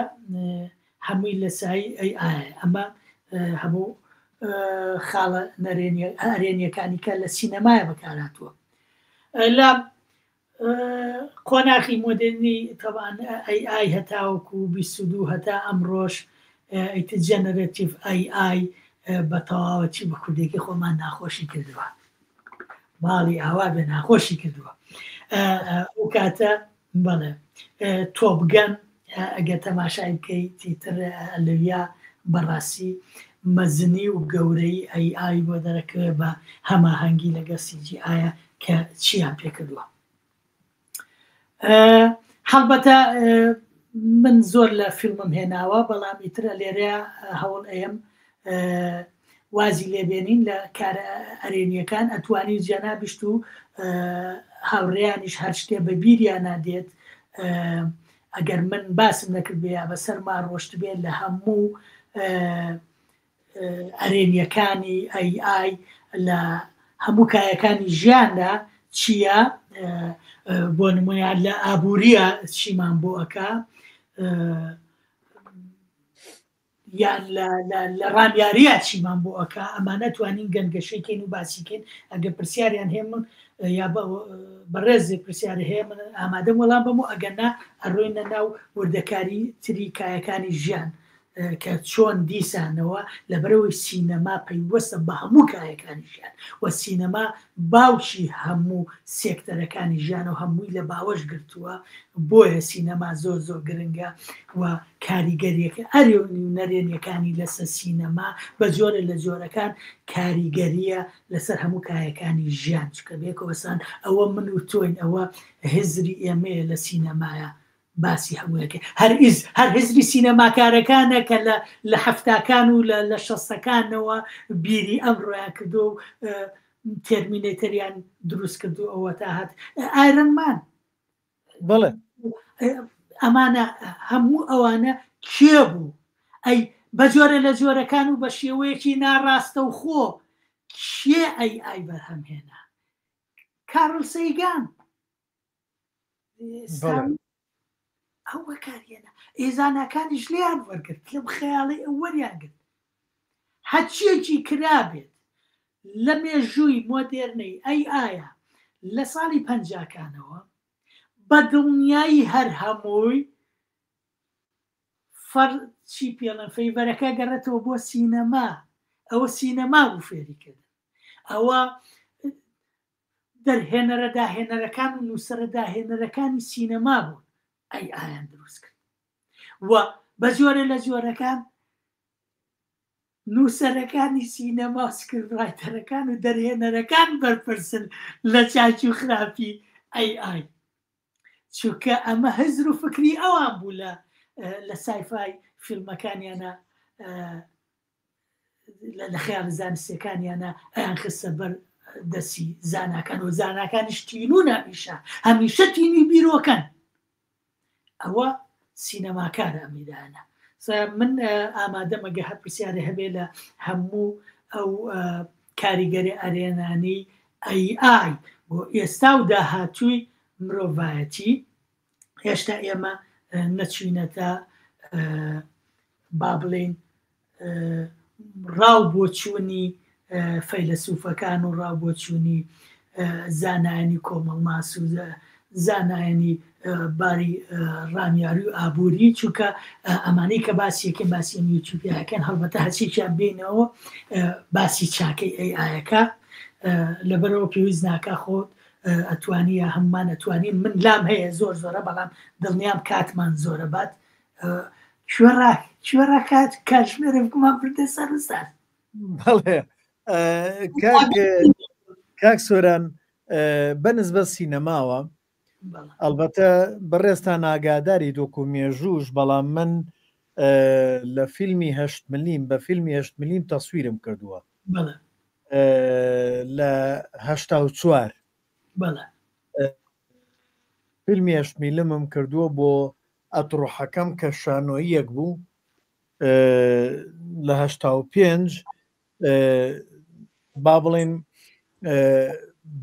هەمووی لە سایی ئەمە هەموو خاڵە ئەرێنیەکانی کە لە سینەمایە بەکارهاتووە لە قۆناغی مۆدرنی تەوان AI هەتاوەکو 22 هەتا ئەمڕۆژ ئیتر جەنەرەتیڤ AI بە تەواوەتی بە کوردێکی خۆمان ناخۆشی کردووە باڵی ئاوا بێ ناخۆشی کردووە ئەو کاتە بەڵێ تۆپگەن ئەگەر تەماشای بکەی تیتر لەویا بەڕاستی مەزنی و گەورەی AI بۆ دەرەکەوێت بە هەماهەنگی لەگە CGI کە چیان پێکردووە هەڵبەتە من زۆر لە فیلمم هێناوە بەڵام ئیترە لێرەیە هەوڵ ئەم وازی لێبێنین لە کارە ئەرێنیەکان ئەتوانی جیانابیشت و هاوڕێیانیش هەر شتێ بە بیریان نادێت ئەگەر من باسم نەکرد بێ بەسەرما ڕۆشت بێت لە هەموو ئەرێنیەکانی AI لە هەموو کایەکانی ژیاندا چییە بۆ نمونیان لە ئابووریە چیمان بۆ ئەکا یان لە ڕامیاریە چیمان بۆ ئەکا ئەمانە توانین گەنگەشەیکەین و باسیکەین ئەگەر پرسیاریان هەیە من یا بەڕێزێ پرسیاری هەیە من ئامادەم وەڵام بم و ئەگەرنا ئەڕۆینە ناو وردەکاری تری کایەکانی ژیان کە چۆن دیسانەوە لەبەرەوەی سینەما پەیوەستە بە هەموو کایەکانی ژیان و سینەما باوکی هەموو سێکتەرەکانی ژیان و هەمووی لە باوەش گرتووە بۆیە سینەما زۆر گرنگە و کاریگەریەکە نەرێنیەکانی لەسەر سینەما بە جۆرە لە جۆرەکان کاریگەریە لەسەر هەموو کایەکانی ژیان چکە بێکەوەسان ئەوە من و تۆین ئەوە هزری ئێمەیە لە سینەمایە باسی هەموویەکە هەر حزبی سینەماکارەکانە کە لە هەفتاکان و لە شەستەکانەوە بیری ئەمڕۆیان کردو و تێرمینێتەریان دروست کردو ئەوە تا هات ئایرنمان بڵێ ئەمانە هەموو ئەوانە کێ بوو ئەی بە جۆرە لە جۆرەکان و بە شێوەیەکی ناڕاستە و خۆ کێ ئەی بەرهەمهێنا کارل سەیگان ئەو بەکارهێنا ئێزانەکانیش لیان وەرگرت لەم خەیاڵی ئەو وەریان گرت هەچیەکی کرابێت لە مێژووی مۆدێرنەی ئایا لە ساڵی 50کانەوە بە دڵنیایی هەر هەمووی چی پێڵەن فەیڤەرەکە گەڕێتەوە بۆ سینەما ئەوە سینەما بوو فێریکردن ئەوە دەرهێنەرە داهێنەرەکان و نووسەرە داهێنەرەکانی سینەما بوون ئایان دروست کرد و بە جۆرە لە جۆرەکان نووسەرەکانی سینەما سکرایتەرەکان و دەرهێنەرەکان بەرپرسن لە چاچی و خراپی ئای چونکە ئەمە هەزر و فکری ئەوان بوو لە سایفای فیلمەکانیانە لە خەیاڵ زانستیەکانیانە ئەیان خستە بەر دەسی زاناکان و زاناکانیش تین و نامیشە هەمیشە تینی بیرۆکەن ئەوە سینەماکارە ئەمیدانە من ئامادەمەگە هەر پرسیارە هەبێ لە هەموو ئەو کاریگەری ئەرێنانی ئای بۆ ئێستا و داهاتووی مرۆڤایەتی هێشتا ئێمە نەچوینەتە با بڵێن ڕاو بۆ چوونی فەیلسوفەکان و ڕاو بۆ چوونی زانایانی کۆمەڵماس و زانایانی باری ڕامیاری و ئابووری چونکە ئەمانەی کە باسیەکەن باسی ئەم یوتیوبیەکەن هەڵبەتە هەچێکیان بینەوە باسی چاکەی ئایەکە لەبەرەوە پێویست ناکە خۆت ئەتوانی یا هەممان ئەتوانین من لام هەیە زۆر زۆرە بەڵام دڵنیام کاتمان زۆرە بات کوێ ڕاکات کاتژمێرە بکومان بردە سەر وسار بەڵێ کاک سۆران بەنسبەت سینەماوە ئەلبەتە بەڕێستان ئاگاداری دۆکومێژوش بەڵام من لە فیلمی 8 ملیم بە فیلمی 8 ملیم تەسویرم کردووە لە 84 فیلمی 8 میلمم کردووە بۆ ئەتڕۆحەکەم کە شانۆیەک بوو لە 85 با بڵێن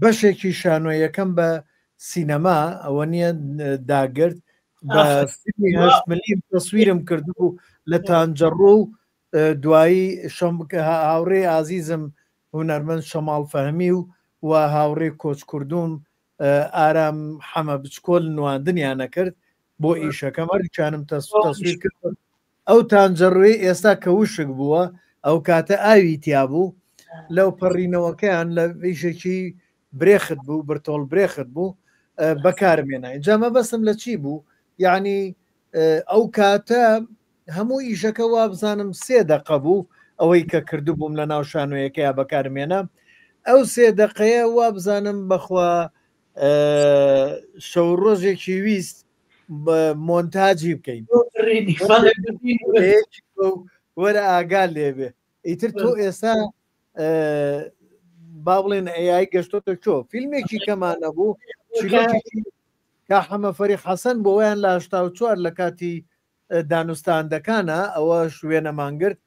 بەشێکی شانۆیەکەم بە سینەما ئەوە نییە داگرت بە فیلمی 8 ملیم تەسویرم کردبوو لە تانجەڕۆ و دوایی هاوڕێ ئازیزم هونەرمەند شەماڵ فەهمی و هاوڕێ کۆچ کوردوم ئارام حەمە بچکۆل نواندنیانە کرد بۆ ئیشەکەم هەرچانم تەسویر کرد ئەو تانجەڕۆی ئێستا کە وشک بووە ئەو کاتە ئاوی تیا بوو لەو پەڕینەوەکەیان لە ئیشێکی برێخت بوو برتۆڵ برێخت بوو بەکارمێنای جامە بەسم لە چی بوو یعنی ئەو کاتە هەموو ئیشەکە وا بزانم 3 دقە بوو ئەوەی کە کردو بووم لە ناو شانۆیەکەیە بەکارمێنە ئەو 3 دقەیە وا بزانم بەخوا شەو ڕۆژێکی ویست مۆنتاجی بکەین وەرە ئاگال لێبێ ئیتر تۆ ئێستا با بڵێن ئەی گەشتۆتە چۆ فیلمێکی کەمانە بوو کا حەمە فەریق حەسەن بۆ ویان لە 84 لە کاتی دانوستاندەکانە ئەوە شوێنەمانگرت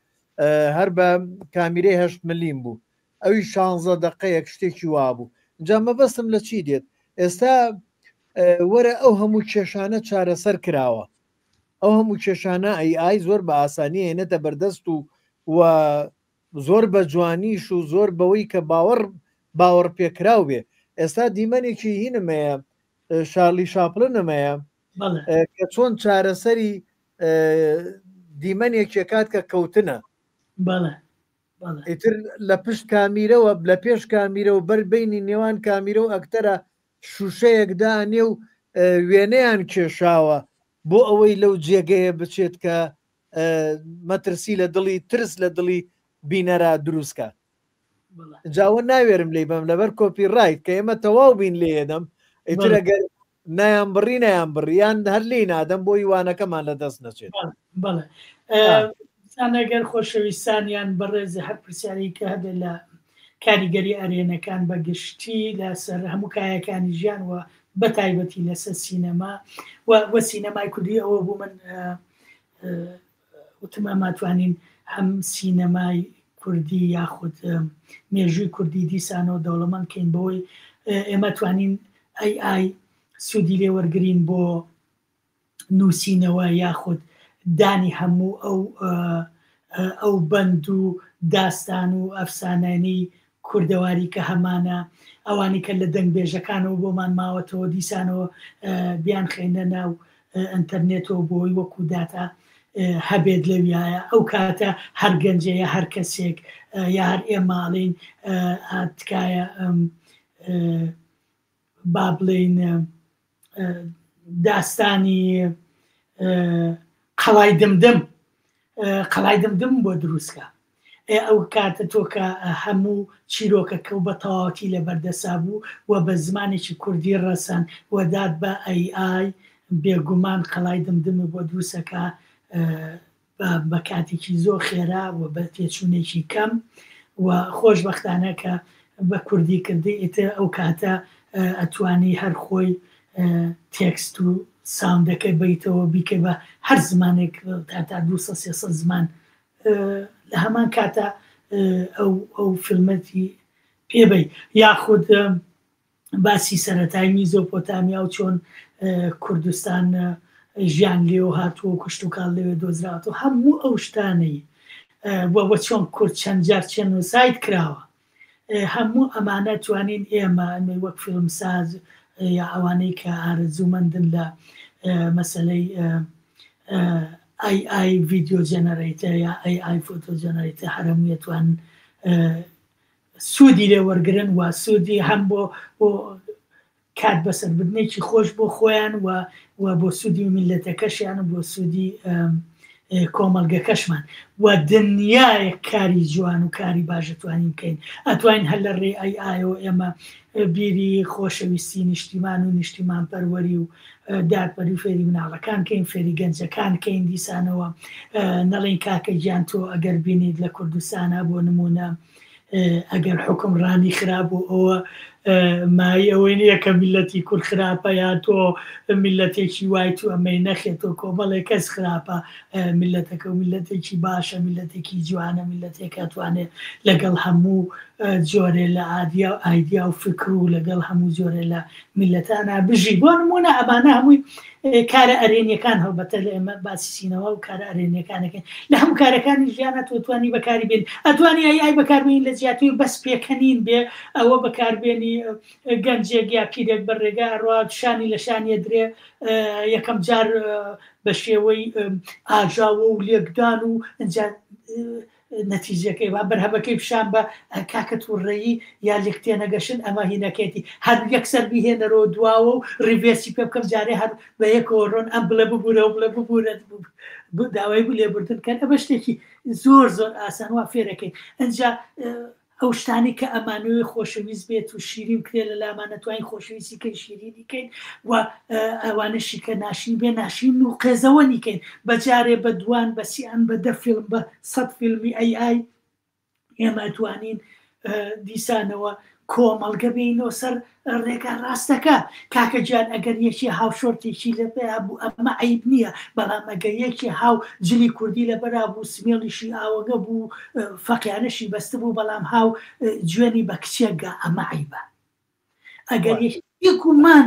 هەر بە کامیرەی 8 ملیم بوو ئەوی 16 دقەیەک شتێکی وا بوو جا مەبەستم لە چی دێت ئێستا وەرە ئەو هەموو کێشانە چارەسەر کراوە ئەو هەموو کێشانە ئای زۆر بە ئاسانی هێنێتە بەردەست و زۆر بە جوانیش و زۆر بەوەی کە باوەڕ پێکراو بێ ئێستا دیمەنێکی هینمەیە شارلی شاپڵنمەیە کە چۆن چارەسەری دیمەنێکێکات کە کەوتنە ئیتر لە پشت کامیرەوە لە پێش کامیرە و بەربینی نێوان کامیرە و ئەکتەرە شوشەیەکدا نێو وێنەیان کێشاوە بۆ ئەوەی لەو جێگەیە بچێت کە مەترسی لە دڵی ترس لە دڵی بینەرا دروستکە جاوە ناوێرم لێ بەم لەبەر کۆپی ڕایت کە ئێمە تەواو بین لێدەم ئیتر ئەگەر نایان بڕی نایان بڕیان هەر لی نادەم بۆ یوانەکەمان لە دەست نەچێت. بەڵێ ئەگەر خۆشەویستانیان بەڕێزە هەر پرسیاری کە هەبێت لە کاریگەری ئەرێنەکان بەگشتی لەسەر هەموو کایەکانی ژیان و بە تایبەتی لەسەر سینەما و سینەمای کوردی ئەوە بوو من وتمە ماتوانین هەم سینەمای کوردی یاخود مێژووی کوردی دیسانەوە دەوڵەمەند کەین بەوەی ئێمە توانین ئای سوودی لێ وەرگرین بۆ نووسینەوە یاخود دانی هەموو ئەو بەند و داستان و ئەفسانانی کوردەواری کە هەمانە ئەوانی کە لە دەنگبێژەکانەوە بۆمان ماوەتەوە دیسانەوە بیان خێنە ناو ئەنتەرنێتەوە بۆی وەکو داتا هەبێت لەویایە ئەو کاتە هەر گەنجەیە هەر کەسێک یا هەر ئێماڵین تکایە با بڵێن داستانی قەڵای دمدم بۆ دروستکە ئەو کاتە تۆکە هەموو چیرۆکەکە و بە تەواوەتی لە بەردەسا بوو و بە زمانێکی کوردی ڕەسەن وەداد بە ئای بێگومان قەڵای دمدمی بۆ دروستەکە بە کاتێکی زۆر خێرا و بە تێچوونێکی کەم و خۆشبەختانە کە بە کوردی کردی ئێتە ئەو کاتە ئەتوانی هەر خۆی تێکست و ساوندەکەی بیتەوە بیکە بە هەر زمانێک تا 200 زمان لە هەمان کاتە ئەو فیلمەتی پێبی یاخود باسی سەرەتای میزۆپۆتامیا و چۆن کوردستان ژیان لێەوە هاتووە کوشت و کاڵ لەوێ دۆزراوەوە هەموو ئەو شتانەی بۆ چۆن کورد چەند جار چەند وسایت کراوە هەموو ئەمانە توانین ئێمە وەک فیلمساز یا ئەوانەی کە ئارەزوومەندن لە مەسەلەی ئای ڤیدیۆ جەنەرەیتە یا ئای فۆتۆ جەنەرەیتە هەرموویەتوان سوودی لێ وەرگرن و سوودی هەم بۆ کات بەسەربردنێکی خۆش بۆ خۆیان و بۆ سوودی میلەتەکەشیان و بۆ سوودی کۆمەلگەکەشمان و دنیای کاری جوان و کاری باش توانین بکەین ئەتوانین هەر لە ڕێ ئایەوە ئێمە بیری خۆشەویستی نیشتیمان و نیشتیمان پەروەری و دادپەری و فێری مناڵەکان کەین فێری گەنجەکان کەین دیسانەوە نەڵێن کاکە گیان تۆ ئەگەر بینیت لە کوردستانە بۆ نمونە ئەگەر حکمڕانی خراپ و ئەوە مای ئەوەی نییە کە میلەتی کورد خراپە یا تۆ میلەتێکی وای تو ئەمەی نەخێتەوە کۆمەڵێک کەس خراپە میلەتەکە و میلەتێکی باشە میلەتێکی جوانە میلەتێک ئەتوانێت لەگەڵ هەموو جۆرێ لە ئایدیا و فکر و لەگەڵ هەموو جۆرێ لە میلەتانە بژی بۆ نمونە ئەمانە هەمووی کارە ئەرێنیەکان هەڵبەتە لە ئێمە باسی سینەوە و کارە ئەرێنیەکانەکەن لە هەموو کارەکانی ژیانە توانی بەکاری بێن ئەتوانی ئای بەکاربێنین لە زیاتوی بەس پێکەنین بێ ئەوە بەکاربێنی گەنجێک یا پیرێک بە ڕێگا ڕوا شانی لە شانیە درێ یەکەم جار بە شێوەی ئاژاوە و لێکدان و نەتیجەکەی با بەرهەبەکەی پیشان بە کاکەت وڕێیی یا لێکتێ نەگەشن ئەمە هینەکەیتی هەر یەکسەر بهێنەرەوە دواوە و ڕیڤێسی پێ بکەم جارێ هەر بە یەکەوە ڕۆن ئەم بڵێ ببوورە و بڵێ ببوورە داوای بوو لێبوردن کەن ئەمە شتێکی زۆر ئاسان وا فێرەکەین ئەنجا ئەو شتانی کە ئەمانوێ خۆشەویست بێت و شیرین کرێ لە لامانە توانین خۆشەویستی کەین شیرینی کەین و ئەوانەشی کە ناشین بێ ناشین و قێزەوە نیکەین بەجارێ بە دوان بە سیان بە 10 فیلم بە 100 فیلمی ئای ئێمە توانین دیسانەوە کۆمەڵگە بینەوە سەر ڕێگا ڕاستەکە کاکە گیان ئەگەر یەکی هاوشۆرتێکی لە پێ بوو ئەمە عیب نییە بەڵام ئەگەر یەکی هاو جلی کوردی لە بەرا بوو سمێڵیشی ئاوەگە بوو فەقیانەشی بەستە بوو بەڵام هاو گوێنی بە کچێکگە ئەمە عیبە ئەگەر یەکمان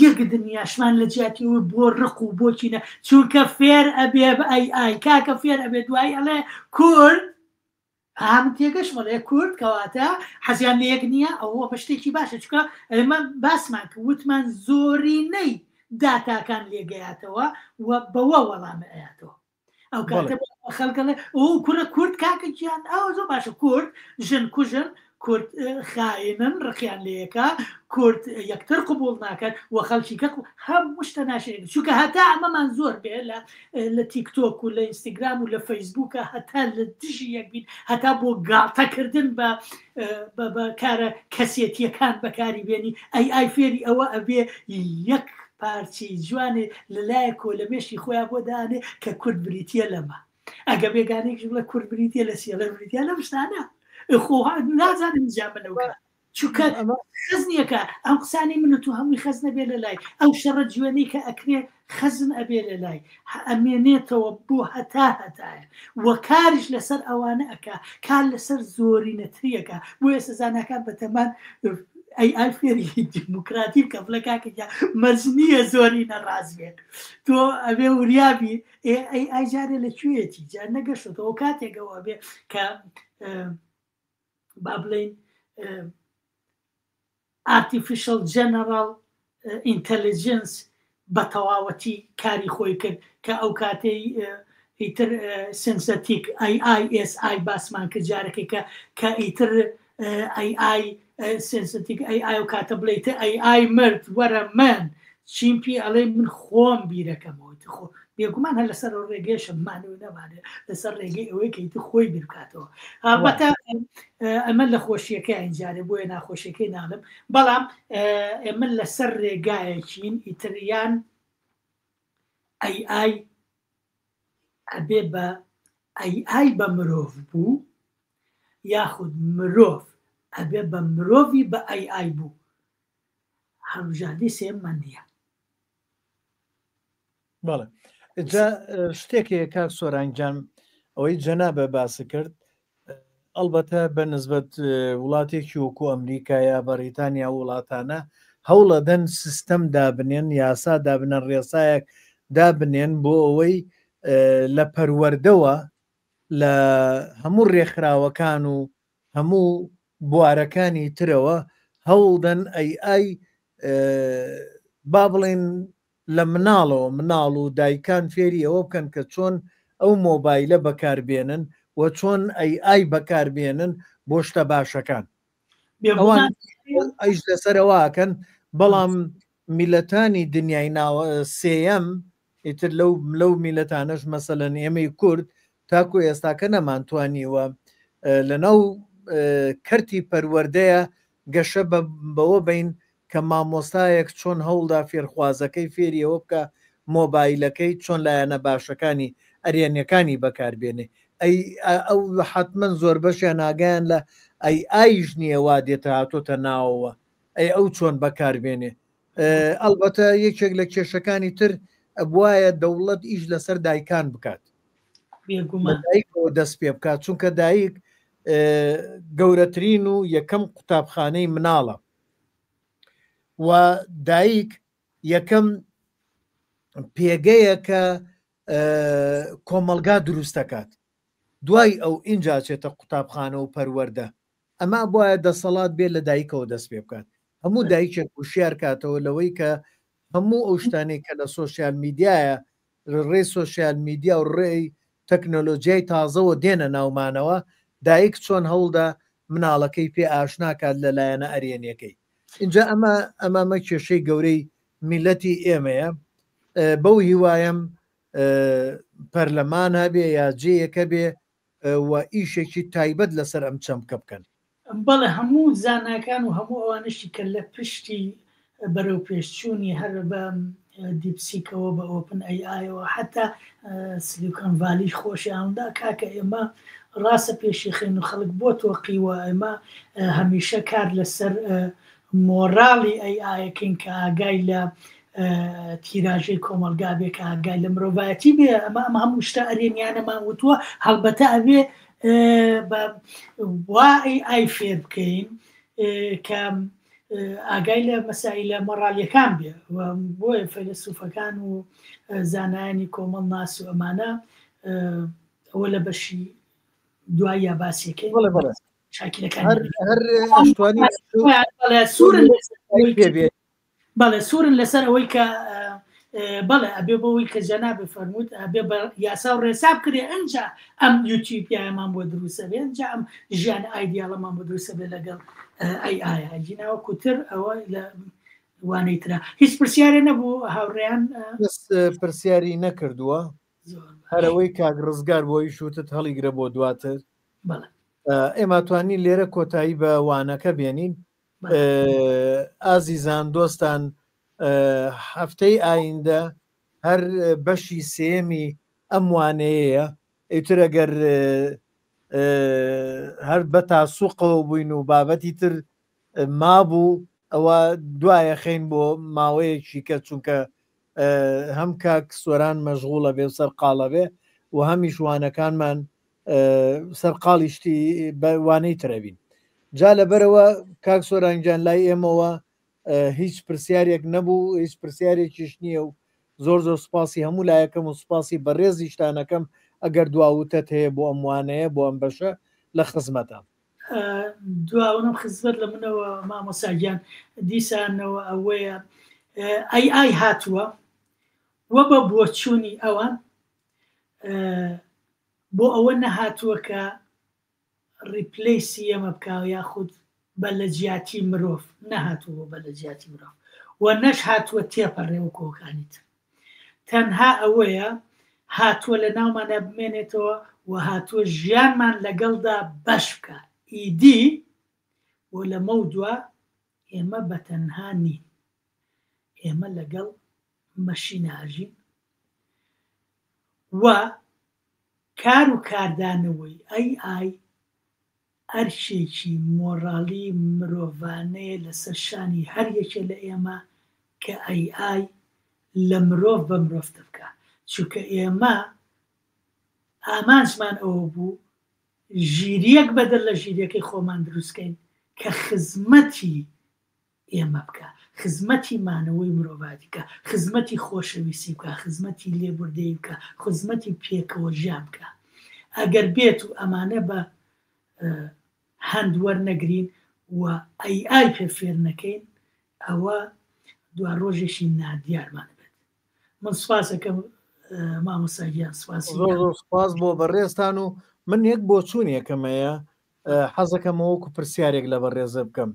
یەک دنیاشمان لە جیاتیەوە بۆ ڕق و بۆچینە چونکە فێر ئەبێ ئای کاکە فێر ئەبێ دوای ئەڵێ کورد هەم تێگەشمەڵێ کورد کەواتە حەزیان لە یەک نییە ئەوە بە شتێکی باشە چکە ئێمە باسمان کە وتمان زۆرینەی داتاکان لێگەیاتەوە و بەوە وەڵامە ئەیاتەوە ئەو کاتە خەڵکەڵێ ئەو کوڕە کورد کاکە گیان ئەوە زۆر باشە کورد ژن کوژن کورد خائنن ڕقیان لەیەکە کورد یەکتر قبول ناکات و خەڵکی کە هەموو شتە ناشێت چونکە هەتا ئەمەمان زۆر بێ لە تیکتۆک و لە ئینستاگرام و لە فەیسبووکە هەتا لە دژی یەک بین هەتا بۆ گاڵتەکردن بە کارە کەسێتیەکان بەکاری بێنی ئەی فێری ئەوە ئەبێ یەک پارچی جوانێ لەلایە کۆلەمێشی خۆیان بۆ دانێ کە کورد بریتە لەمە ئەگە بێگانێک لە کورد بریتە لە سێڵە بریتە لەم شتانە نازانم جامە لەوکە چونکە خەزنیەکە ئەم قسانی من تو هەمووی خەز نەبێ لە لای ئەو شەڕە جوێنەی کە ئەکرێ خەزن ئەبێ لە لای ئەمێنێتەوە بۆ هەتایە وە کاریش لەسەر ئەوانە ئەکا کار لەسەر زۆرینەتریەکە بۆ ئێستا زاناکان بەتەمان ئەی فێری دیموکراتی کەفلەکەکە مەرج نییە زۆری نەڕاز بێت تۆ ئەبێ وریابی ئەی جارێ لەکوێتی جار نەگەشتەوە کاتێکەوە بێ کە با بڵێن ئارتیفیشل جەنەڕال ئینتەلیجنس بە تەواوەتی کاری خۆی کرد کە ئەو کاتەی ئیتر سنسەتیک AISI باسمان کرد جارێکی کە ئیتر AI سنسەتیک AI و کاتە بڵێتە AI مرد وەرە من چیمپی ئەڵێ من خۆم بیرەکەمەوەی خۆ بێگومان هەر لەسەر ڕێگەیشم مانەوە نەمانێت لەسەر ڕێگەی ئەوەی کە ئیتر خۆی بیرکاتەوە هەڵبەتە ئەمە لە خۆشیەکە ئەنجارێ بۆیە ناخۆشیەکەی ناڵم بەڵام ئێمە لەسەر ڕێگایەکین ئیتریان AI ئەبێ بە AI بە مرۆڤ بوو یاخود مرۆڤ ئەبێ بە مرۆڤی بە AI بوو هەڵبژاردەی سێممان نییە. بەڵێ جا شتێکی کاک سۆرانگیان ئەوەی جەنابە باسی کرد ئەلبەتە بە نسبەت وڵاتێکی وەکو ئەمریکا یا بەریتانیا وڵاتانە هەوڵە دەن سیستەم دابنێن یاسا دابنێن ڕێسایەک دابنێن بۆ ئەوەی لە پەروەردەوە لە هەموو ڕێکخراوەکان و هەموو بوارەکانی ترەوە هەوڵدەن AI با بڵێن لە مناڵ و دایکان فێری ئەوە بکەن کە چۆن ئەو مۆبایلە بەکاربێنن و چۆن AI بەکاربێنن بۆ شتە باشەکان ئەیش لەسەرەوەکەن بەڵام میلەتانی دنیای ناوە سێەم ئیتر لەو میلەتانەش مەسەلەن ئێمەی کورد تاکو ئێستاکە نەمانتوانیوە لەناو کەرتی پەروەردەیە گەشە بەوە بین کە مامۆستایەک چۆن هەوڵدا فێرخوازەکەی فێریەوە بکە مۆبایلەکەی چۆن لایەنە باشەکانی ئەرێنیەکانی بەکاربێنێ ئەو حتمما زۆر بەشیان ناگەیان لە ئایش نییە وا دێتە هاتۆتە ناوەوە ئەو چۆن بەکاربێنێ ئەلبەتە یەکێک لە کێشەکانی تر ئەبوایە دەوڵەت ئیش لەسەر دایکان بکات دەست پێ بکات چونکە دایک گەورەترین و یەکەم قوتابخانەی مناڵە و دایک یەکەم پێگەیە کە کۆمەلگا دروست دەکات دوای ئەو اینجا چێتە قوتابخانە و پەروەردە ئەمە بۆیە دەسەڵات بێت لە دایکەوە دەست پێ بکات هەموو دایکێک وشیار کاتەوە لەوەی کە هەموو ئەو شتانێک کە لە سۆسیال میدیایە ڕێ سۆسیال میدیا و ڕێی تەکنۆلۆژیای تازەوە دێنە ناومانەوە دایک چۆن هەوڵدا مناڵەکەی پێ ئاشناکات لەلایەنە ئەرێنیەکەی اینجا ئەمە کێشەی گەورەی میلەتی ئێمەیە بەو هیوایم پەرلەمان هەبێ یا جێیەکە بێ و ئیشێکی تایبەت لەسەر ئەم چەمکە بکەن بەڵێ هەموو زاناکان و هەموو ئەوانشی کە لە پشتی بەرەو پێشچوونی هەر بە دیپسیکەوە بە ئۆپن ئەیایەوە حتا سلیوکان ڤالی خۆشیاندا کاکە ئێمە ڕاستە پێشیخێن و خەڵک بۆ تۆقیوە ئێمە هەمیشە کار لەسەر مۆراڵی ئەیکەین کە ئاگای لە تیراژەی کۆمەلگا بێ کە ئاگای لە مرۆڤایەتی بێ ئەمە هەموو شتە ئەرێنیانەمان وتووە هەڵبەتە ئەوێ وا ئای فێر بکەین کە ئاگای لە مەسائلە مۆراڵیەکان بێ بۆیە فەیلسوفەکان و زانایانی کۆمەڵ ناس و ئەمانە ئەوە لە بەشی دوای یا باسیەکەی بەڵێ سوورن لەسەر ئەوەی کە بەڵێ ئەبێ بەوەی کە جەنابێ فەرمووت ئەبێ بە یاسا و ڕێساب کرێ ئەنجا ئەم یوتیوبیامان بۆ دروستە بێ ئەنجا ئەم ژیانە ئایدیاڵەمان بۆ دروستە بێ لەگەڵ ئایا جیناوە کوتر ئەوە لە وانەی ترا هیچ پرسیارێ نەبوو هاوڕێیان پرسیاری نەکردووە هەرەوەی کاک ڕزگار بۆی شوتت هەڵیگرە بۆ دواتر ئێمە توانی لێرە کۆتایی بە وانەکە بێنین ئازیزان دۆستان هەفتەی ئایندە هەر بەشی سێمی ئەم وانەیەیە ئیتر ئەگەر هەر بە تاسووقەوە بووین و بابەتی تر مابوو ئەوە دوایە خەین بۆ ماوەیەکی کە چونکە هەم کاک سۆران مەشغوڵە بێ و سەرقاڵە بێ و هەمی شوانەکانمان سەرقاڵیشتی وانەی ترەبین جا لەبەرەوە کاک سۆرانجان لای ئێمەوە هیچ پرسیارێک نەبوو هیچ پرسیارێکیش نییە و زۆر زۆر سپاسی هەموو لایەکەم و سپاسی بەڕێزی شتانەکەم ئەگەر دواوتت هەیە بۆ ئەم وانەیە بۆ ئەم بەشە لە خزمەتە دواونم خزمەت لە منەوە مامۆساگیان دیسانەوە ئەوەیە ئای هاتووە وە بە بۆچوونی ئەوان بۆ ئەوە نەهاتووە کە ریپلیسی ئەمە بکاو یاخود بە لە جیاتی مرۆڤ نەهاتووە بە لە جیاتی مرۆڤ و نەش هاتووە تێپەڕێ و کۆکانیت تەنها ئەوەیە هاتووە لە ناومانە بمێنێتەوە و هاتووە ژیانمان لەگەڵدا بەش بکە ئیدی و لە مەودووە ئێمە بەتەنها نین ئێمە لەگەڵ مەشیناژین و کار و کاردانەوەی ئای ئەرشێکی مۆڕاڵی مرۆڤانەیە لەسەر شانی هەر یەکێ لە ئێمە کە ئای لە مرۆڤ بە مرۆڤ بکە چونکە ئێمە ئامانجمان ئەوە بوو ژیریەک بەدەر لە ژیرەکەی خۆمان دروستکەین کە خزمەتی ئێمە بکە خزمەتی مانەوەی مرۆڤاتی بکە خزمەتی خۆشەویستی بکە خزمەتی لێبوردەی بکە خزمەتی پێکەوە ژیان بکە ئەگەر بێت و ئەمانە بە هەند وەرنەگرین و ئای پێ فێر نەکەین ئەوە دوا ڕۆژێکی نادیارمان بێت من سوپاسەکەم مامۆساگیان سپاس بۆ بەڕێزتان و من یەک بۆ چوونیەکەمەیە حەزەکەمەوەکو پرسیارێک لە بەڕێزە بکەم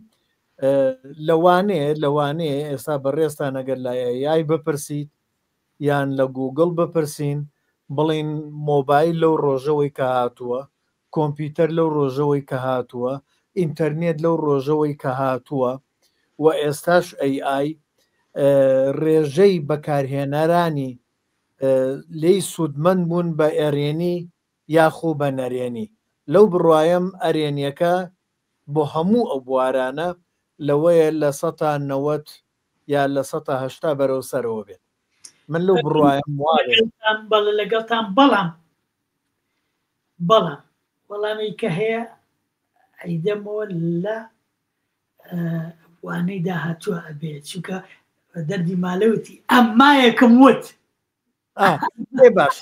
لەوانەیە ئێستا بەڕێزتان ئەگەر لای بپرسیت یان لە گوگڵ بپرسین بڵین مۆبایل لەو ڕۆژەوەی کە هاتووە کۆمپیوتەر لەو ڕۆژەوەی کە هاتووە ئینتەرنێت لەو ڕۆژەوەی کە هاتووە و ئێستاش ئای ڕێژەی بەکارهێنەرانی لی سوودمەند بوون بە ئەرێنی یاخۆ بە نەرێنی لەو بڕوایم ئەرێنیەکە بۆ هەموو ئەو بوارانە لەوەیە لە 90 یا لە 180 بەرەو سەرەوە بێت من لەو بڕوایم لەگەڵتان بەڵام وەڵامی کە هەیە ئەیدەمەوە لە وانەی داهاتووە ئەبێت چونکە دەردی مالەوتی ئەمایەکەم وت باش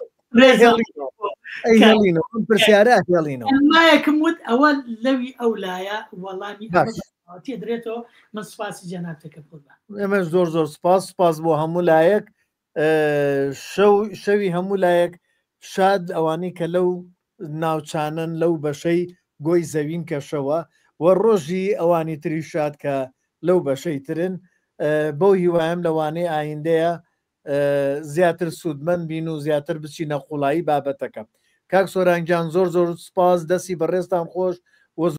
پرسیارە هێڵینەوە ئەمایەکەم وت ئەوە لەوی ئەو لایە وەڵامی تێدرێتەوە من سوپاسی جەنابەتەکە قوربان ئێمە زۆر سپاس بۆ هەموو لایەک شەوی هەموو لایەک شاد ئەوانەی کە لەو ناوچانن لەو بەشەی گۆی زەوین کەشەوە و ڕۆژی ئەوانی تری شاد کە لەو بەشەی ترن بۆ هیوایم لەوانەی ئایندەیە زیاتر سوودمەند بین و زیاتر بچینە قوڵایی بابەتەکە کاک سۆرانگیان زۆر سپاس دەستی بەڕێزتان خۆش